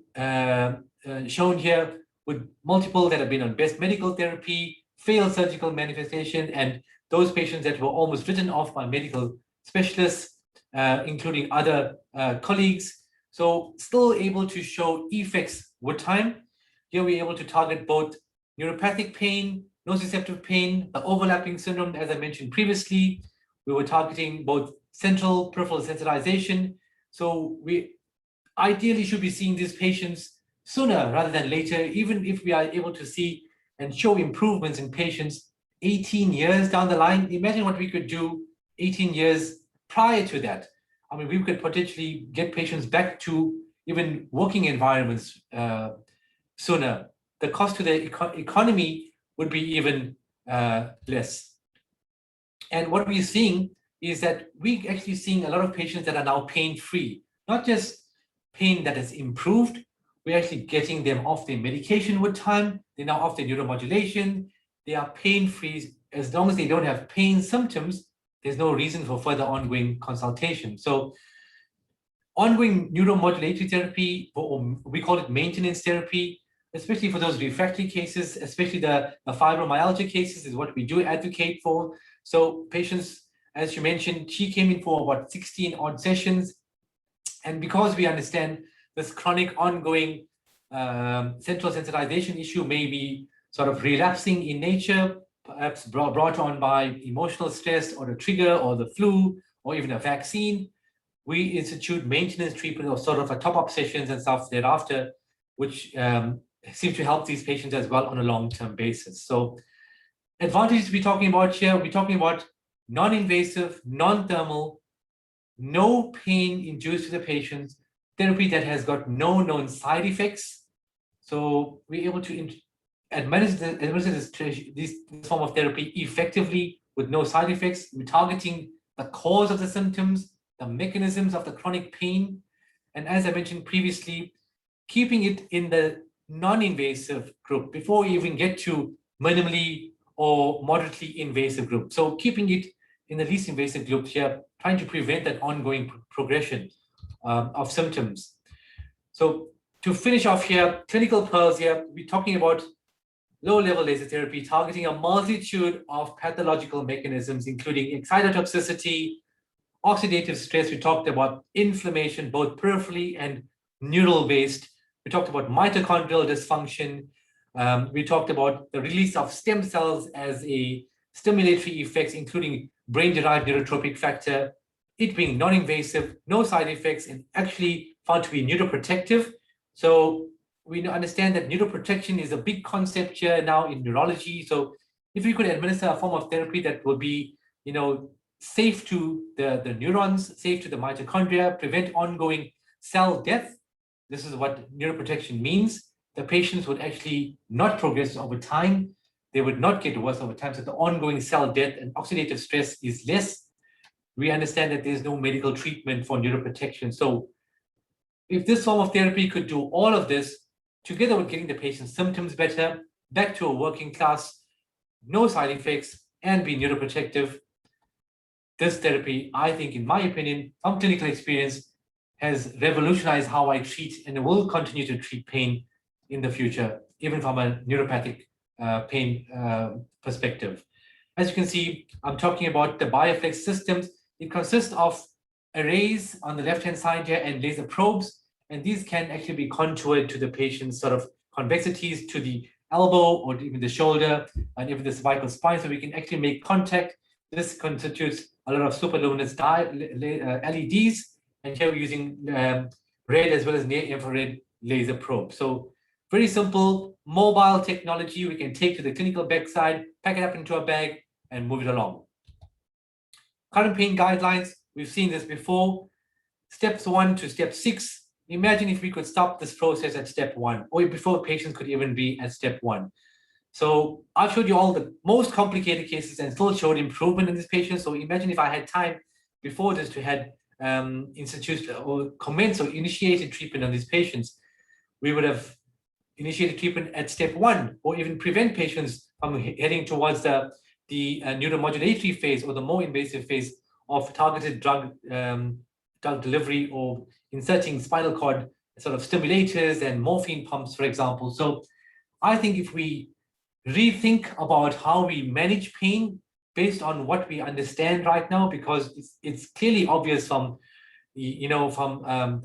shown here with multiple that have been on best medical therapy, failed surgical manifestation, and those patients that were almost written off by medical specialists, including other colleagues. So still able to show effects with time. Here we're able to target both neuropathic pain, nociceptive pain, the overlapping syndrome, as I mentioned previously. We were targeting both central peripheral sensitization. So we ideally should be seeing these patients sooner rather than later, even if we are able to see and show improvements in patients 18 years down the line. Imagine what we could do 18 years prior to that. I mean, we could potentially get patients back to even working environments sooner. The cost to the economy would be even less. And what we're seeing is that we're actually seeing a lot of patients that are now pain-free, not just pain that has improved. We're actually getting them off their medication with time. They're now off their neuromodulation. They are pain-free. As long as they don't have pain symptoms, there's no reason for further ongoing consultation. So ongoing neuromodulatory therapy, or we call it maintenance therapy, especially for those refractory cases, especially the fibromyalgia cases, is what we do advocate for. So patients, as you mentioned, she came in for about 16 odd sessions. And because we understand this chronic ongoing central sensitization issue may be sort of relapsing in nature, perhaps brought on by emotional stress or a trigger or the flu or even a vaccine, we institute maintenance treatment or sort of a top-up sessions and stuff thereafter, which seem to help these patients as well on a long-term basis. So advantages we're talking about here, we're talking about non-invasive, non-thermal, no pain induced to the patients, therapy that has got no known side effects. So we're able to administer this form of therapy effectively with no side effects. We're targeting the cause of the symptoms, the mechanisms of the chronic pain. And as I mentioned previously, keeping it in the non-invasive group before we even get to minimally or moderately invasive group. So keeping it in the least invasive group here, trying to prevent that ongoing progression of symptoms. So to finish off here, clinical pearls here, we're talking about low-level laser therapy targeting a multitude of pathological mechanisms, including excitotoxicity, oxidative stress. We talked about inflammation, both peripherally and neural-based. We talked about mitochondrial dysfunction. We talked about the release of stem cells as a stimulatory effects, including brain-derived neurotrophic factor, it being non-invasive, no side effects, and actually found to be neuroprotective. So we understand that neuroprotection is a big concept here now in neurology. So if we could administer a form of therapy that will be, safe to the neurons, safe to the mitochondria, prevent ongoing cell death, this is what neuroprotection means. The patients would actually not progress over time. They would not get worse over time. So the ongoing cell death and oxidative stress is less. We understand that there's no medical treatment for neuroprotection. So if this form of therapy could do all of this, together with getting the patient's symptoms better, back to a working class, no side effects, and be neuroprotective, this therapy, I think, in my opinion, from clinical experience, has revolutionized how I treat and will continue to treat pain in the future, even from a neuropathic pain perspective. As you can see, I'm talking about the BioFlex systems. It consists of arrays on the left-hand side here and laser probes, and these can actually be contoured to the patient's sort of convexities to the elbow or even the shoulder and even the cervical spine, so we can actually make contact. This constitutes a lot of superluminous LEDs, and here we're using red as well as near-infrared laser probe. So very simple, mobile technology we can take to the clinical bedside, pack it up into a bag, and move it along. Current pain guidelines, we've seen this before. Steps 1 to step 6. Imagine if we could stop this process at step 1, or before patients could even be at step 1. So I've showed you all the most complicated cases and still showed improvement in this patient. So imagine if I had time before this to had instituted or commenced or initiated treatment on these patients, we would have initiated treatment at step 1, or even prevent patients from heading towards the neuromodulatory phase or the more invasive phase of targeted drug delivery or inserting spinal cord sort of stimulators and morphine pumps, for example. So I think if we rethink about how we manage pain based on what we understand right now, because it's clearly obvious from the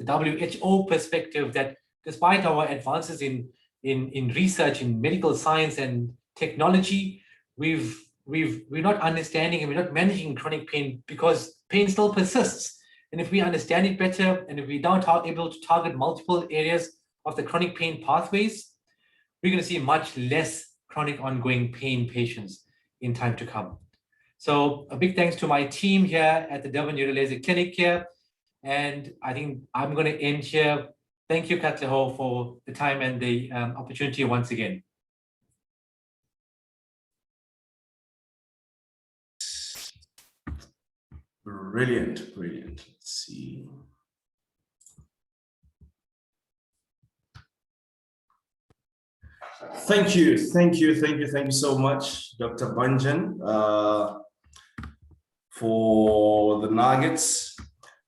WHO perspective that despite our advances in research in medical science and technology, we're not understanding and we're not managing chronic pain because pain still persists. And if we understand it better, and if we now are able to target multiple areas of the chronic pain pathways, we're going to see much less chronic ongoing pain patients in time to come. So a big thanks to my team here at the Durban Neurologist Clinic here. And I think I'm going to end here. Thank you, Ashleigh, for the time and the opportunity once again. Brilliant, brilliant. Let's see. Thank you so much, Dr. Bhanjan, for the nuggets.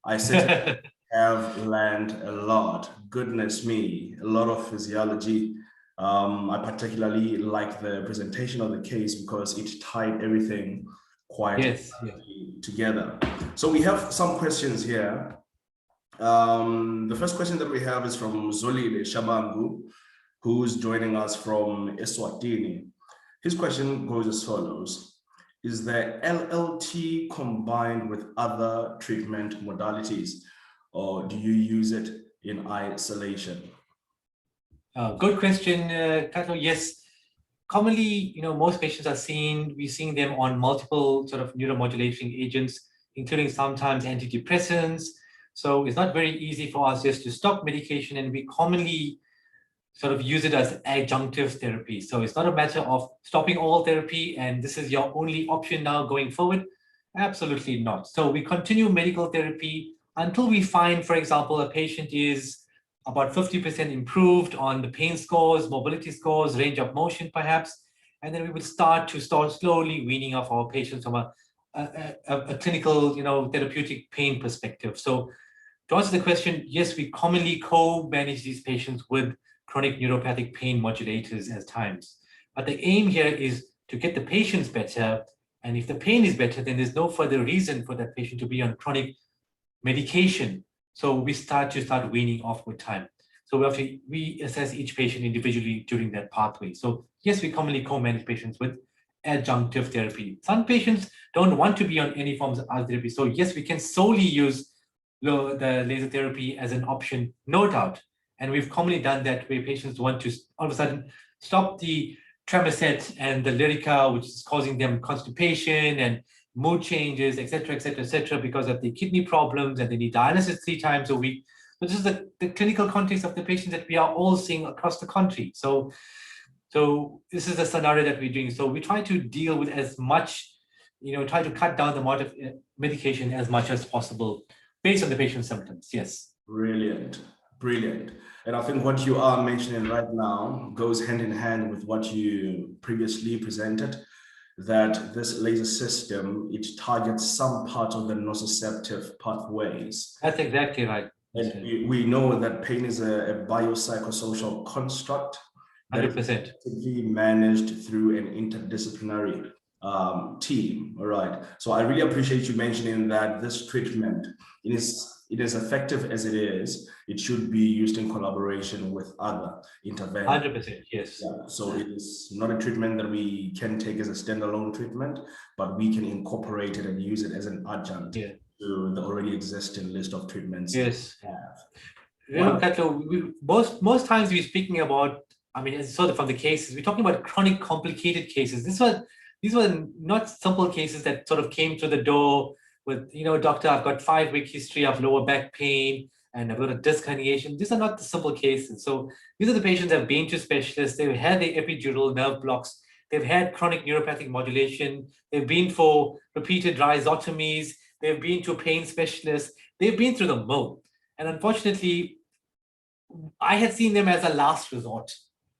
I certainly have learned a lot. Goodness me, a lot of physiology. I particularly like the presentation of the case because it tied everything quite together. So we have some questions here. The first question that we have is from Zolile Shabangu, who's joining us from Eswatini. His question goes as follows: is the LLT combined with other treatment modalities, or do you use it in isolation? Good question, Kato. Yes, commonly, most patients we're seeing them on multiple sort of neuromodulating agents, including sometimes antidepressants. So it's not very easy for us just to stop medication, and we commonly sort of use it as adjunctive therapy. So it's not a matter of stopping all therapy and this is your only option now going forward. Absolutely not. So we continue medical therapy until we find, for example, a patient is about 50% improved on the pain scores, mobility scores, range of motion perhaps, and then we would start slowly weaning off our patients from a clinical, therapeutic pain perspective. So to answer the question, yes, we commonly co-manage these patients with chronic neuropathic pain modulators at times. But the aim here is to get the patients better. And if the pain is better, then there's no further reason for that patient to be on chronic medication. So we start weaning off with time. So we assess each patient individually during that pathway. So yes, we commonly co-manage patients with adjunctive therapy. Some patients don't want to be on any forms of other therapy. So yes, we can solely use the laser therapy as an option, no doubt. And we've commonly done that where patients want to all of a sudden stop the Tremacet and the Lyrica, which is causing them constipation and mood changes, etc., because of the kidney problems, and they need dialysis 3 times a week. So this is the clinical context of the patients that we are all seeing across the country. So this is the scenario that we're doing. So we try to deal with as much, try to cut down the amount of medication as much as possible based on the patient's symptoms. Yes. Brilliant. And I think what you are mentioning right now goes hand in hand with what you previously presented, that this laser system, it targets some part of the nociceptive pathways. That's exactly right. And we know that pain is a biopsychosocial construct that 100%. is to be managed through an interdisciplinary team. All right. So I really appreciate you mentioning that this treatment it is effective as it is. It should be used in collaboration with other interventions. 100%, yes. Yeah. So it is not a treatment that we can take as a standalone treatment, but we can incorporate it and use it as an adjunct to the already existing list of treatments. Yes. Kato, most times we're speaking about, as you saw from the cases, we're talking about chronic complicated cases. These were not simple cases that sort of came to the door with, doctor, I've got 5-week history of lower back pain and I've got a disc herniation. These are not the simple cases. So these are the patients that have been to specialists. They've had their epidural nerve blocks. They've had chronic neuropathic modulation. They've been for repeated rhizotomies. They've been to pain specialists. They've been through the mill. And unfortunately, I had seen them as a last resort.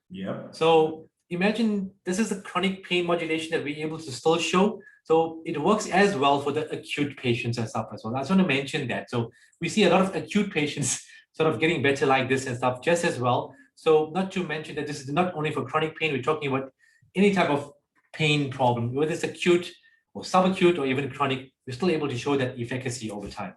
Yeah. So imagine this is a chronic pain modulation that we're able to still show. So it works as well for the acute patients and stuff as well. I just want to mention that. So we see a lot of acute patients sort of getting better like this and stuff just as well. So not to mention that this is not only for chronic pain, we're talking about any type of pain problem, whether it's acute or subacute or even chronic, we're still able to show that efficacy over time.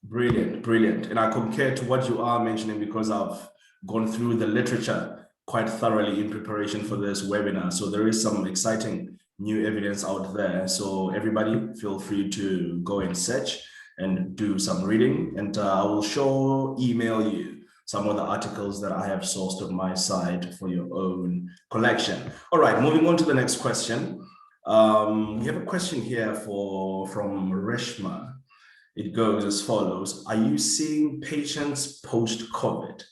Brilliant. And I concur to what you are mentioning because I've gone through the literature quite thoroughly in preparation for this webinar. So there is some exciting new evidence out there. So everybody feel free to go and search and do some reading. And I will email you some of the articles that I have sourced on my side for your own collection. All right, moving on to the next question. We have a question here from Reshma. It goes as follows. Are you seeing patients post-COVID?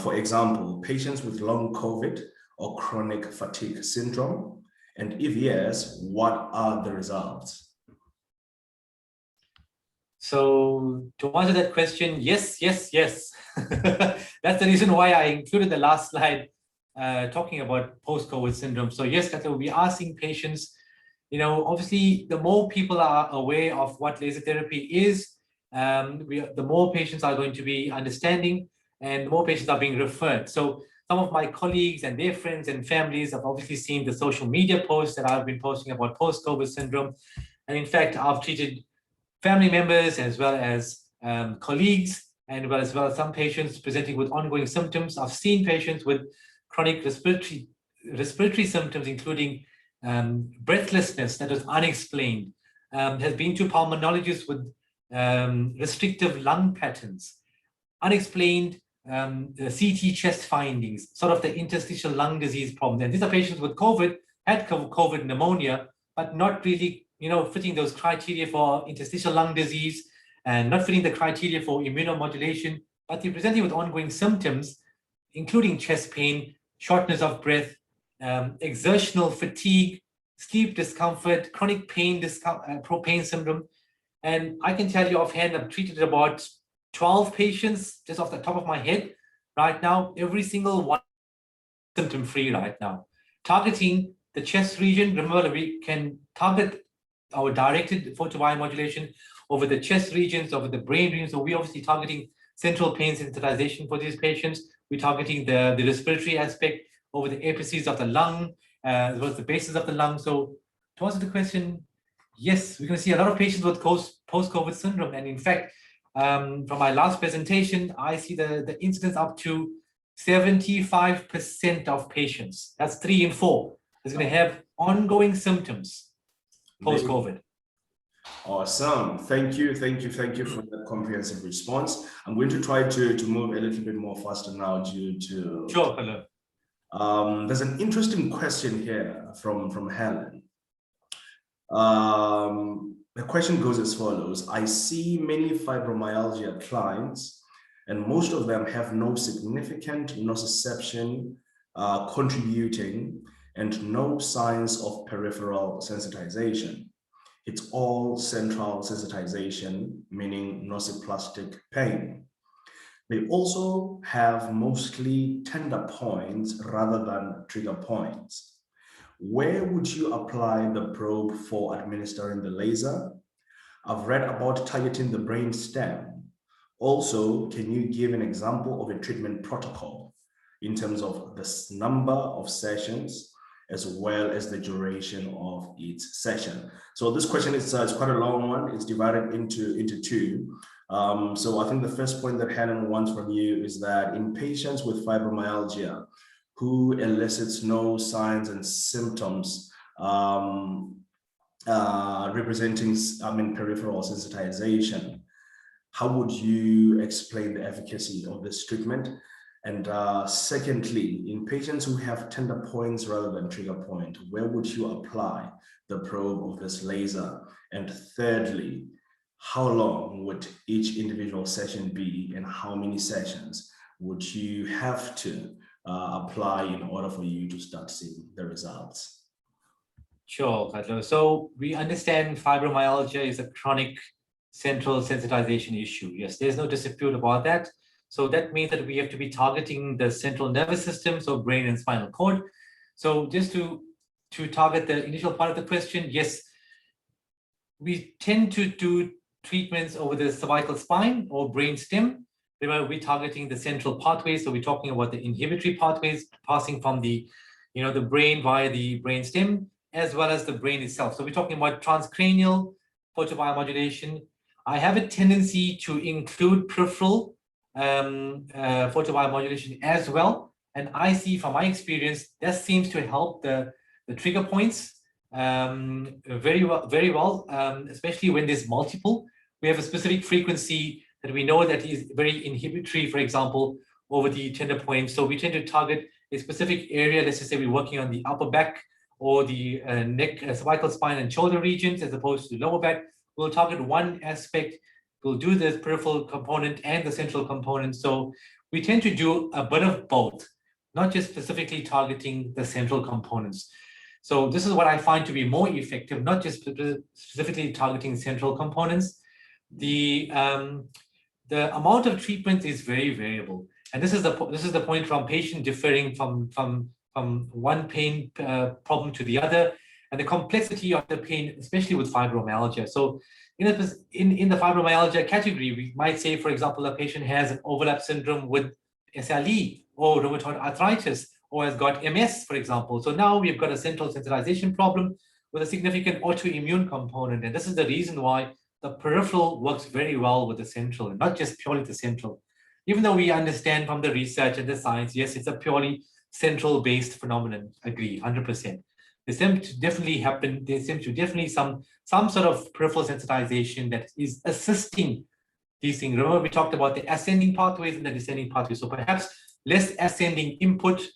For example, patients with long COVID or chronic fatigue syndrome? And if yes, what are the results? So to answer that question, yes. That's the reason why I included the last slide talking about post-COVID syndrome. So yes, we are seeing patients, obviously the more people are aware of what laser therapy is, the more patients are going to be understanding and the more patients are being referred. So some of my colleagues and their friends and families have obviously seen the social media posts that I've been posting about post-COVID syndrome. And in fact, I've treated family members as well as colleagues and as well as some patients presenting with ongoing symptoms. I've seen patients with chronic respiratory symptoms, including breathlessness that was unexplained, has been to pulmonologists with restrictive lung patterns, unexplained CT chest findings, sort of the interstitial lung disease problem. And these are patients with COVID, had COVID pneumonia, but not really fitting those criteria for interstitial lung disease and not fitting the criteria for immunomodulation, but they're presenting with ongoing symptoms, including chest pain, shortness of breath, exertional fatigue, sleep discomfort, chronic pain syndrome. And I can tell you offhand, I've treated about 12 patients just off the top of my head right now, every single one symptom-free right now. Targeting the chest region, remember we can target our directed photobiomodulation over the chest regions, over the brain regions. So we're obviously targeting central pain sensitization for these patients. We're targeting the respiratory aspect over the apices of the lung, as well as the bases of the lung. So to answer the question, yes, we're going to see a lot of patients with post-COVID syndrome. And in fact, from my last presentation, I see the incidence up to 75% of patients, that's 3 in 4, is going to have ongoing symptoms post-COVID. Awesome. Thank you for that comprehensive response. I'm going to try to move a little bit more faster now due to... Sure, hello. There's an interesting question here from Helen. The question goes as follows. I see many fibromyalgia clients, and most of them have no significant nociception contributing and no signs of peripheral sensitization. It's all central sensitization, meaning nociplastic pain. They also have mostly tender points rather than trigger points. Where would you apply the probe for administering the laser? I've read about targeting the brain stem. Also, can you give an example of a treatment protocol in terms of the number of sessions as well as the duration of each session? So this question is quite a long one. It's divided into two. So I think the first point that Helen wants from you is that in patients with fibromyalgia who elicits no signs and symptoms representing peripheral sensitization, how would you explain the efficacy of this treatment? And secondly, in patients who have tender points rather than trigger point, where would you apply the probe of this laser? And thirdly, how long would each individual session be and how many sessions would you have to apply in order for you to start seeing the results? Sure, Katlo. So we understand fibromyalgia is a chronic central sensitization issue. Yes, there's no dispute about that. So that means that we have to be targeting the central nervous system, so brain and spinal cord. So just to target the initial part of the question, yes, we tend to do treatments over the cervical spine or brain stem. Remember, we're targeting the central pathways. So we're talking about the inhibitory pathways passing from the brain via the brain stem, as well as the brain itself. So we're talking about transcranial photobiomodulation. I have a tendency to include peripheral photobiomodulation as well. And I see from my experience, that seems to help the trigger points very well, especially when there's multiple. We have a specific frequency that we know that is very inhibitory, for example, over the tender point. So we tend to target a specific area. Let's just say we're working on the upper back or the neck, cervical spine and shoulder regions, as opposed to the lower back. We'll target one aspect. We'll do the peripheral component and the central component. So we tend to do a bit of both, not just specifically targeting the central components. So this is what I find to be more effective, not just specifically targeting central components. The amount of treatment is very variable. And this is the point from patient differing from one pain problem to the other, and the complexity of the pain, especially with fibromyalgia. So in the fibromyalgia category, we might say, for example, a patient has an overlap syndrome with SLE or rheumatoid arthritis, or has got MS, for example. So now we've got a central sensitization problem with a significant autoimmune component. And this is the reason why the peripheral works very well with the central, and not just purely the central. Even though we understand from the research and the science, yes, it's a purely central-based phenomenon, agree, 100%. There seems to definitely happen, there seems to definitely some sort of peripheral sensitization that is assisting these things. Remember, we talked about the ascending pathways and the descending pathways. So perhaps less ascending input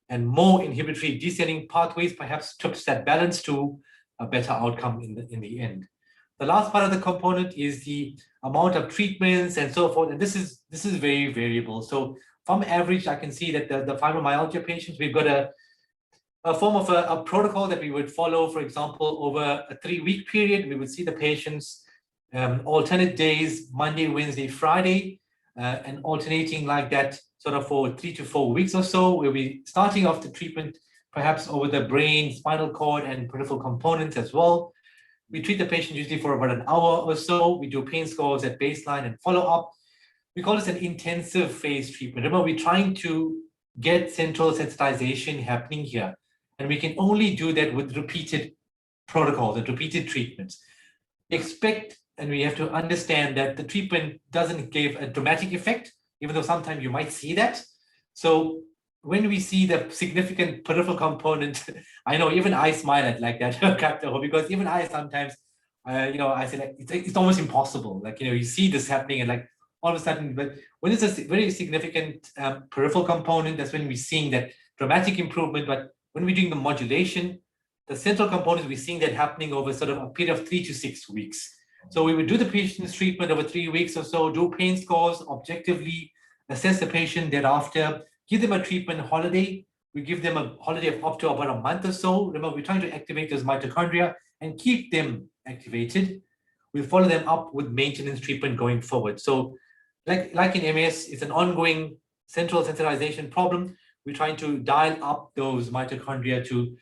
and more inhibitory descending pathways perhaps tips that balance to a better outcome in the end. The last part of the component is the amount of treatments and so forth. And this is very variable. So from average, I can see that the fibromyalgia patients, we've got a form of a protocol that we would follow. For example, over a 3-week period, we would see the patients alternate days, Monday, Wednesday, Friday, and alternating like that sort of for 3 to 4 weeks or so. We'll be starting off the treatment perhaps over the brain, spinal cord, and peripheral components as well. We treat the patient usually for about an hour or so. We do pain scores at baseline and follow up. We call this an intensive phase treatment. Remember, we're trying to get central sensitization happening here. And we can only do that with repeated protocols and repeated treatments. Expect, and we have to understand that the treatment doesn't give a dramatic effect, even though sometimes you might see that. So when we see the significant peripheral component, I know even I smile at like that, because even I sometimes, I say like, it's almost impossible. Like, you see this happening and like all of a sudden, but when it's a very significant peripheral component, that's when we're seeing that dramatic improvement. But when we're doing the modulation, the central components, we're seeing that happening over sort of a period of 3 to 6 weeks. So we would do the patient's treatment over 3 weeks or so, do pain scores objectively, assess the patient thereafter, give them a treatment holiday. We give them a holiday of up to about a month or so. Remember, we're trying to activate those mitochondria and keep them activated. We follow them up with maintenance treatment going forward. So like in MS, it's an ongoing central sensitization problem. We're trying to dial up those mitochondria to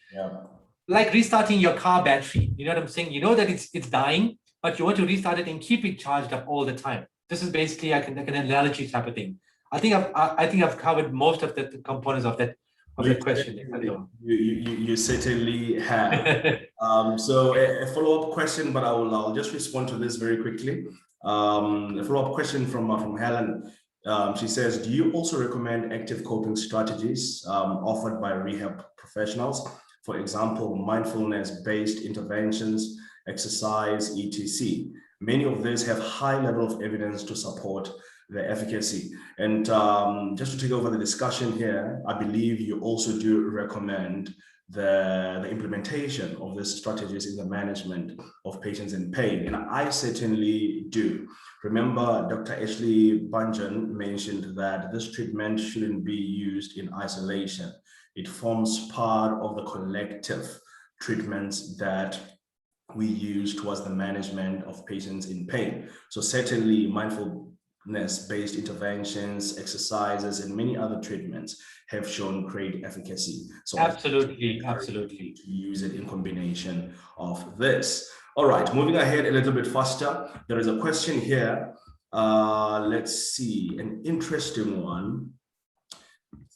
like restarting your car battery. You know what I'm saying? You know that it's dying, but you want to restart it and keep it charged up all the time. This is basically like an analogy type of thing. I think I've covered most of the components of that question. You certainly have. So a follow-up question, but I'll just respond to this very quickly. A follow-up question from Helen. She says, do you also recommend active coping strategies offered by rehab professionals? For example, mindfulness-based interventions, exercise, etc. Many of these have high level of evidence to support the efficacy. And just to take over the discussion here, I believe you also do recommend the implementation of these strategies in the management of patients in pain. And I certainly do. Remember, Dr. Ashleigh Bhanjan mentioned that this treatment shouldn't be used in isolation. It forms part of the collective treatments that we use towards the management of patients in pain. So certainly mindfulness-based interventions, exercises, and many other treatments have shown great efficacy. So absolutely to use it in combination of this. All right, moving ahead a little bit faster. There is a question here. Let's see, an interesting one.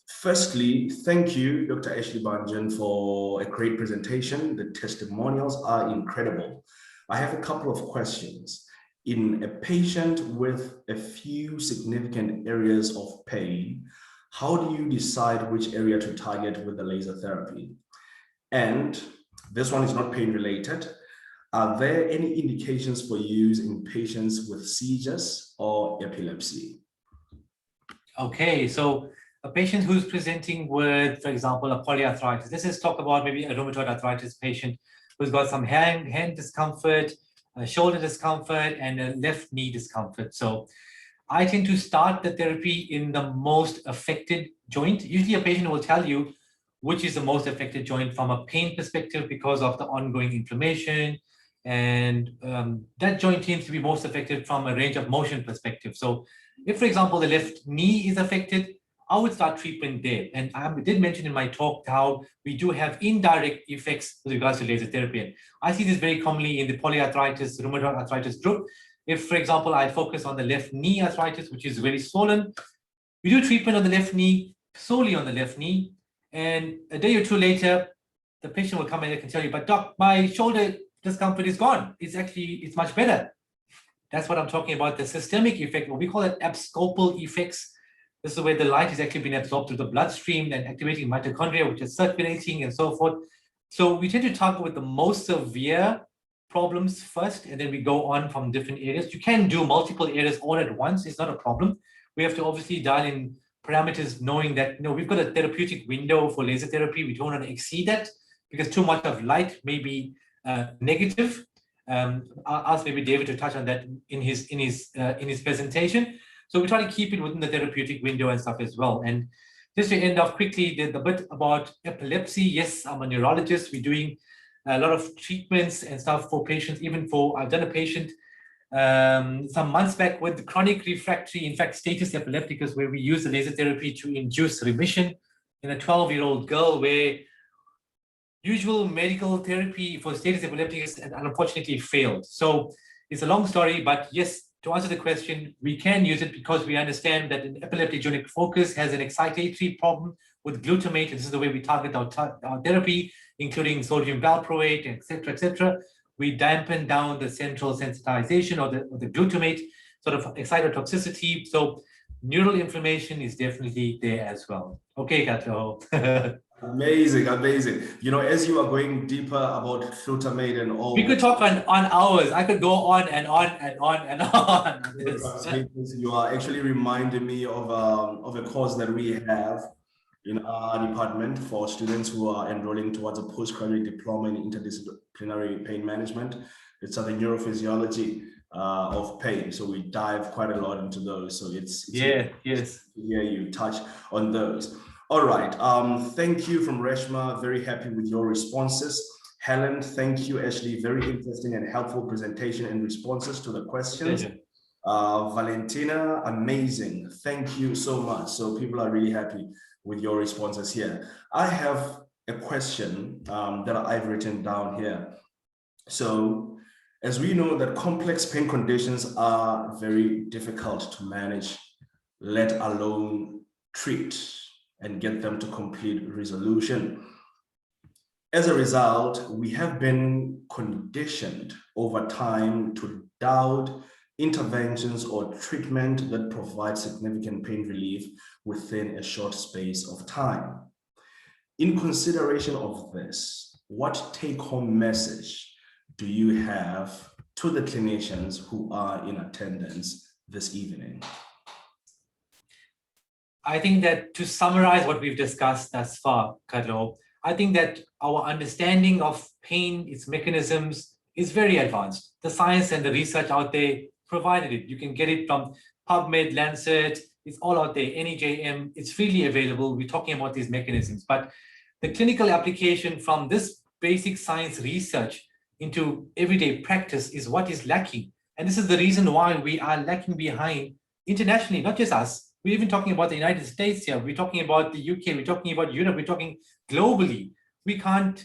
Firstly, thank you, Dr. Ashleigh Bhanjan, for a great presentation. The testimonials are incredible. I have a couple of questions. In a patient with a few significant areas of pain, how do you decide which area to target with the laser therapy? And this one is not pain related. are there any indications for use in patients with seizures or epilepsy? Okay, so a patient who's presenting with, for example, a polyarthritis. This is talk about maybe a rheumatoid arthritis patient who's got some hand discomfort, shoulder discomfort, and a left knee discomfort. So I tend to start the therapy in the most affected joint. Usually a patient will tell you which is the most affected joint from a pain perspective because of the ongoing inflammation. And that joint tends to be most affected from a range of motion perspective. So if, for example, the left knee is affected, I would start treatment there. And I did mention in my talk how we do have indirect effects with regards to laser therapy. And I see this very commonly in the polyarthritis, rheumatoid arthritis group. If, for example, I focus on the left knee arthritis, which is very swollen, we do treatment on the left knee, solely on the left knee. And a day or two later, the patient will come in and can tell you, but doc, my shoulder discomfort is gone. It's much better. That's what I'm talking about, the systemic effect, what we call it abscopal effects. This is where the light is actually being absorbed through the bloodstream and activating mitochondria, which is circulating and so forth. So we tend to target with the most severe problems first, and then we go on from different areas. You can do multiple areas all at once. It's not a problem. We have to obviously dial in parameters, knowing that we've got a therapeutic window for laser therapy. We don't want to exceed that because too much of light may be negative. I'll ask maybe David to touch on that in his presentation. So we try to keep it within the therapeutic window and stuff as well. And just to end off quickly, the bit about epilepsy. Yes, I'm a neurologist. We're doing a lot of treatments and stuff for patients. I've done a patient some months back with chronic refractory, in fact, status epilepticus, where we use the laser therapy to induce remission in a 12-year-old girl, where usual medical therapy for status epilepticus and unfortunately failed. So it's a long story, but yes, to answer the question, we can use it because we understand that an epileptogenic focus has an excitatory problem with glutamate. And this is the way we target our therapy, including sodium valproate, et cetera. We dampen down the central sensitization or the glutamate sort of excitotoxicity. So neural inflammation is definitely there as well. Okay, Kato. Amazing. As you are going deeper about glutamate and all, we could talk on hours. I could go on and on and on and on. You are actually reminding me of a course that we have in our department for students who are enrolling towards a postgraduate diploma in interdisciplinary pain management. It's the neurophysiology of pain. So we dive quite a lot into those. So it's yes. Yeah, you touch on those. All right. Thank you from Reshma. Very happy with your responses. Helen, thank you, Ashleigh. Very interesting and helpful presentation and responses to the questions. Valentina, amazing. Thank you so much. So people are really happy with your responses here. I have a question that I've written down here. So as we know that complex pain conditions are very difficult to manage, let alone treat and get them to complete resolution. As a result, we have been conditioned over time to doubt interventions or treatment that provide significant pain relief within a short space of time. In consideration of this, what take-home message do you have to the clinicians who are in attendance this evening? I think that to summarize what we've discussed thus far, Kadlo, I think that our understanding of pain, its mechanisms, is very advanced. The science and the research out there provided it. You can get it from PubMed, Lancet, it's all out there, NEJM, it's freely available. We're talking about these mechanisms, but the clinical application from this basic science research into everyday practice is what is lacking. And this is the reason why we are lacking behind internationally, not just us. We're even talking about the United States here. We're talking about the UK. We're talking about Europe. We're talking globally. We can't,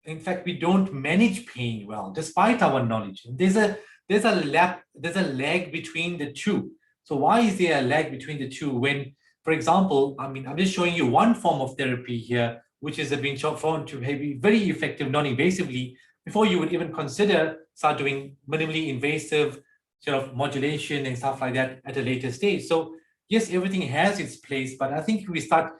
in fact, we don't manage pain well, despite our knowledge. There's a lag between the two. So why is there a lag between the two when, for example, I'm just showing you one form of therapy here, which has been found to be very effective non-invasively before you would even consider start doing minimally invasive sort of modulation and stuff like that at a later stage. So yes, everything has its place, but I think if we start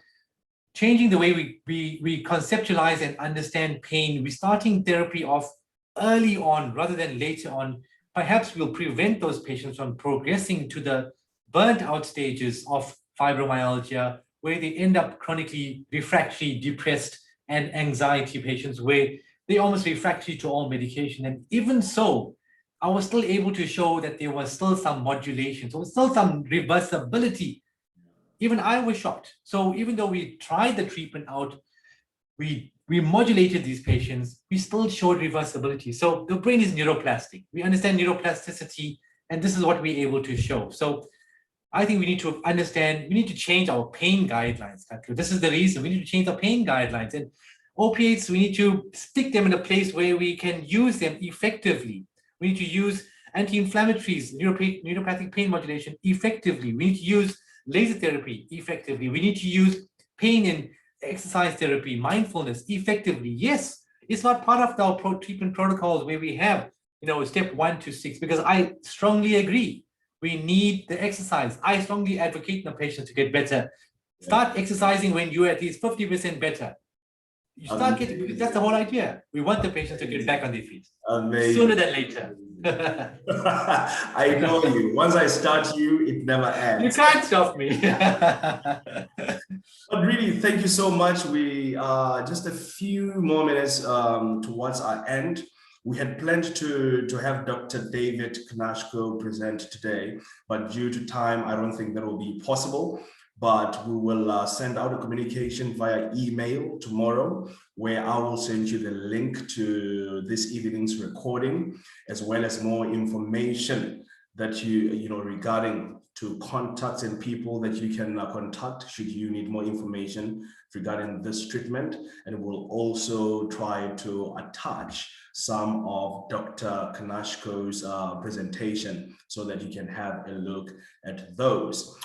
changing the way we conceptualize and understand pain, we're starting therapy off early on rather than later on, perhaps we'll prevent those patients from progressing to the burnt out stages of fibromyalgia, where they end up chronically refractory, depressed, and anxiety patients, where they're almost refractory to all medication. And even so, I was still able to show that there was still some modulation, so still some reversibility. Even I was shocked. So even though we tried the treatment out, we modulated these patients, we still showed reversibility. So the brain is neuroplastic. We understand neuroplasticity, and this is what we're able to show. So I think we need to understand, we need to change our pain guidelines. This is the reason we need to change our pain guidelines. And opiates, we need to stick them in a place where we can use them effectively. We need to use anti-inflammatories, neuropathic pain modulation effectively. We need to use laser therapy effectively. We need to use pain and exercise therapy, mindfulness effectively. Yes, it's not part of our treatment protocols where we have, step 1 to 6, because I strongly agree. We need the exercise. I strongly advocate the patients to get better. Start exercising when you're at least 50% better. You start getting, because that's the whole idea. We want the patients to get back on their feet. Amazing. Sooner than later. I know you. Once I start you, it never ends. You can't stop me. But really, thank you so much. We just a few more minutes towards our end. We had planned to have Dr. David Knashko present today, but due to time, I don't think that will be possible. But we will send out a communication via email tomorrow, where I will send you the link to this evening's recording, as well as more information that you know regarding to contacts and people that you can contact should you need more information regarding this treatment. And we'll also try to attach some of Dr. Knashko's presentation so that you can have a look at those.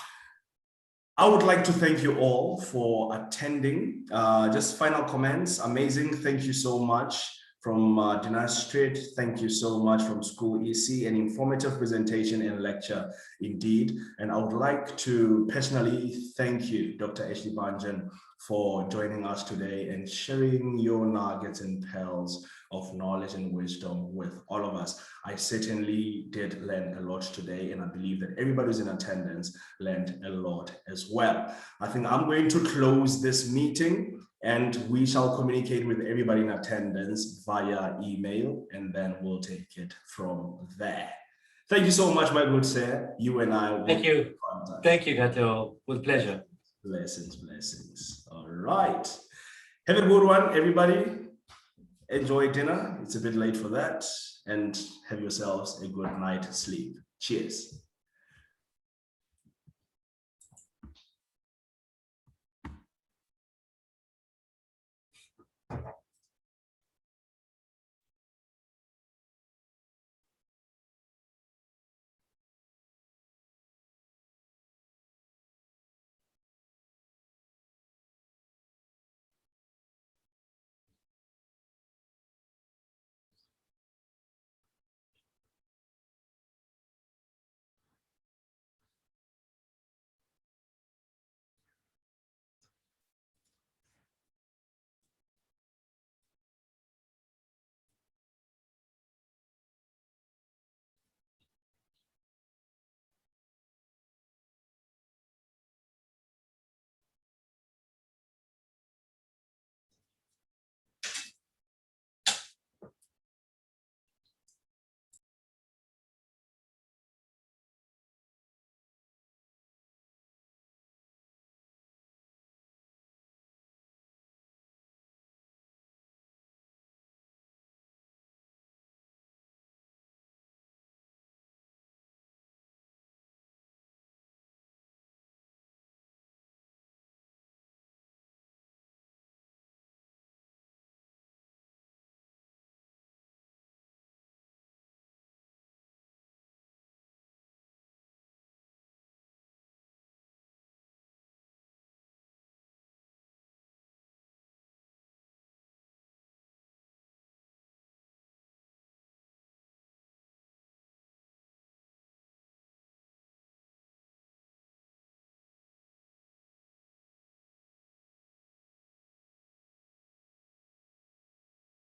I would like to thank you all for attending. Just final comments. Amazing. Thank you so much from Dinar Street. Thank you so much from School EC. An informative presentation and lecture indeed. And I would like to personally thank you, Dr. Ashleigh Bhanjan, for joining us today and sharing your nuggets and pearls of knowledge and wisdom with all of us. I certainly did learn a lot today, and I believe that everybody who's in attendance learned a lot as well. I think I'm going to close this meeting, and we shall communicate with everybody in attendance via email, and then we'll take it from there. Thank you so much, my good sir. You and I will. Thank you. Thank you, Gato. With pleasure. Blessings, blessings. All right. Have a good one, everybody. Enjoy dinner. It's a bit late for that. And have yourselves a good night sleep. Cheers.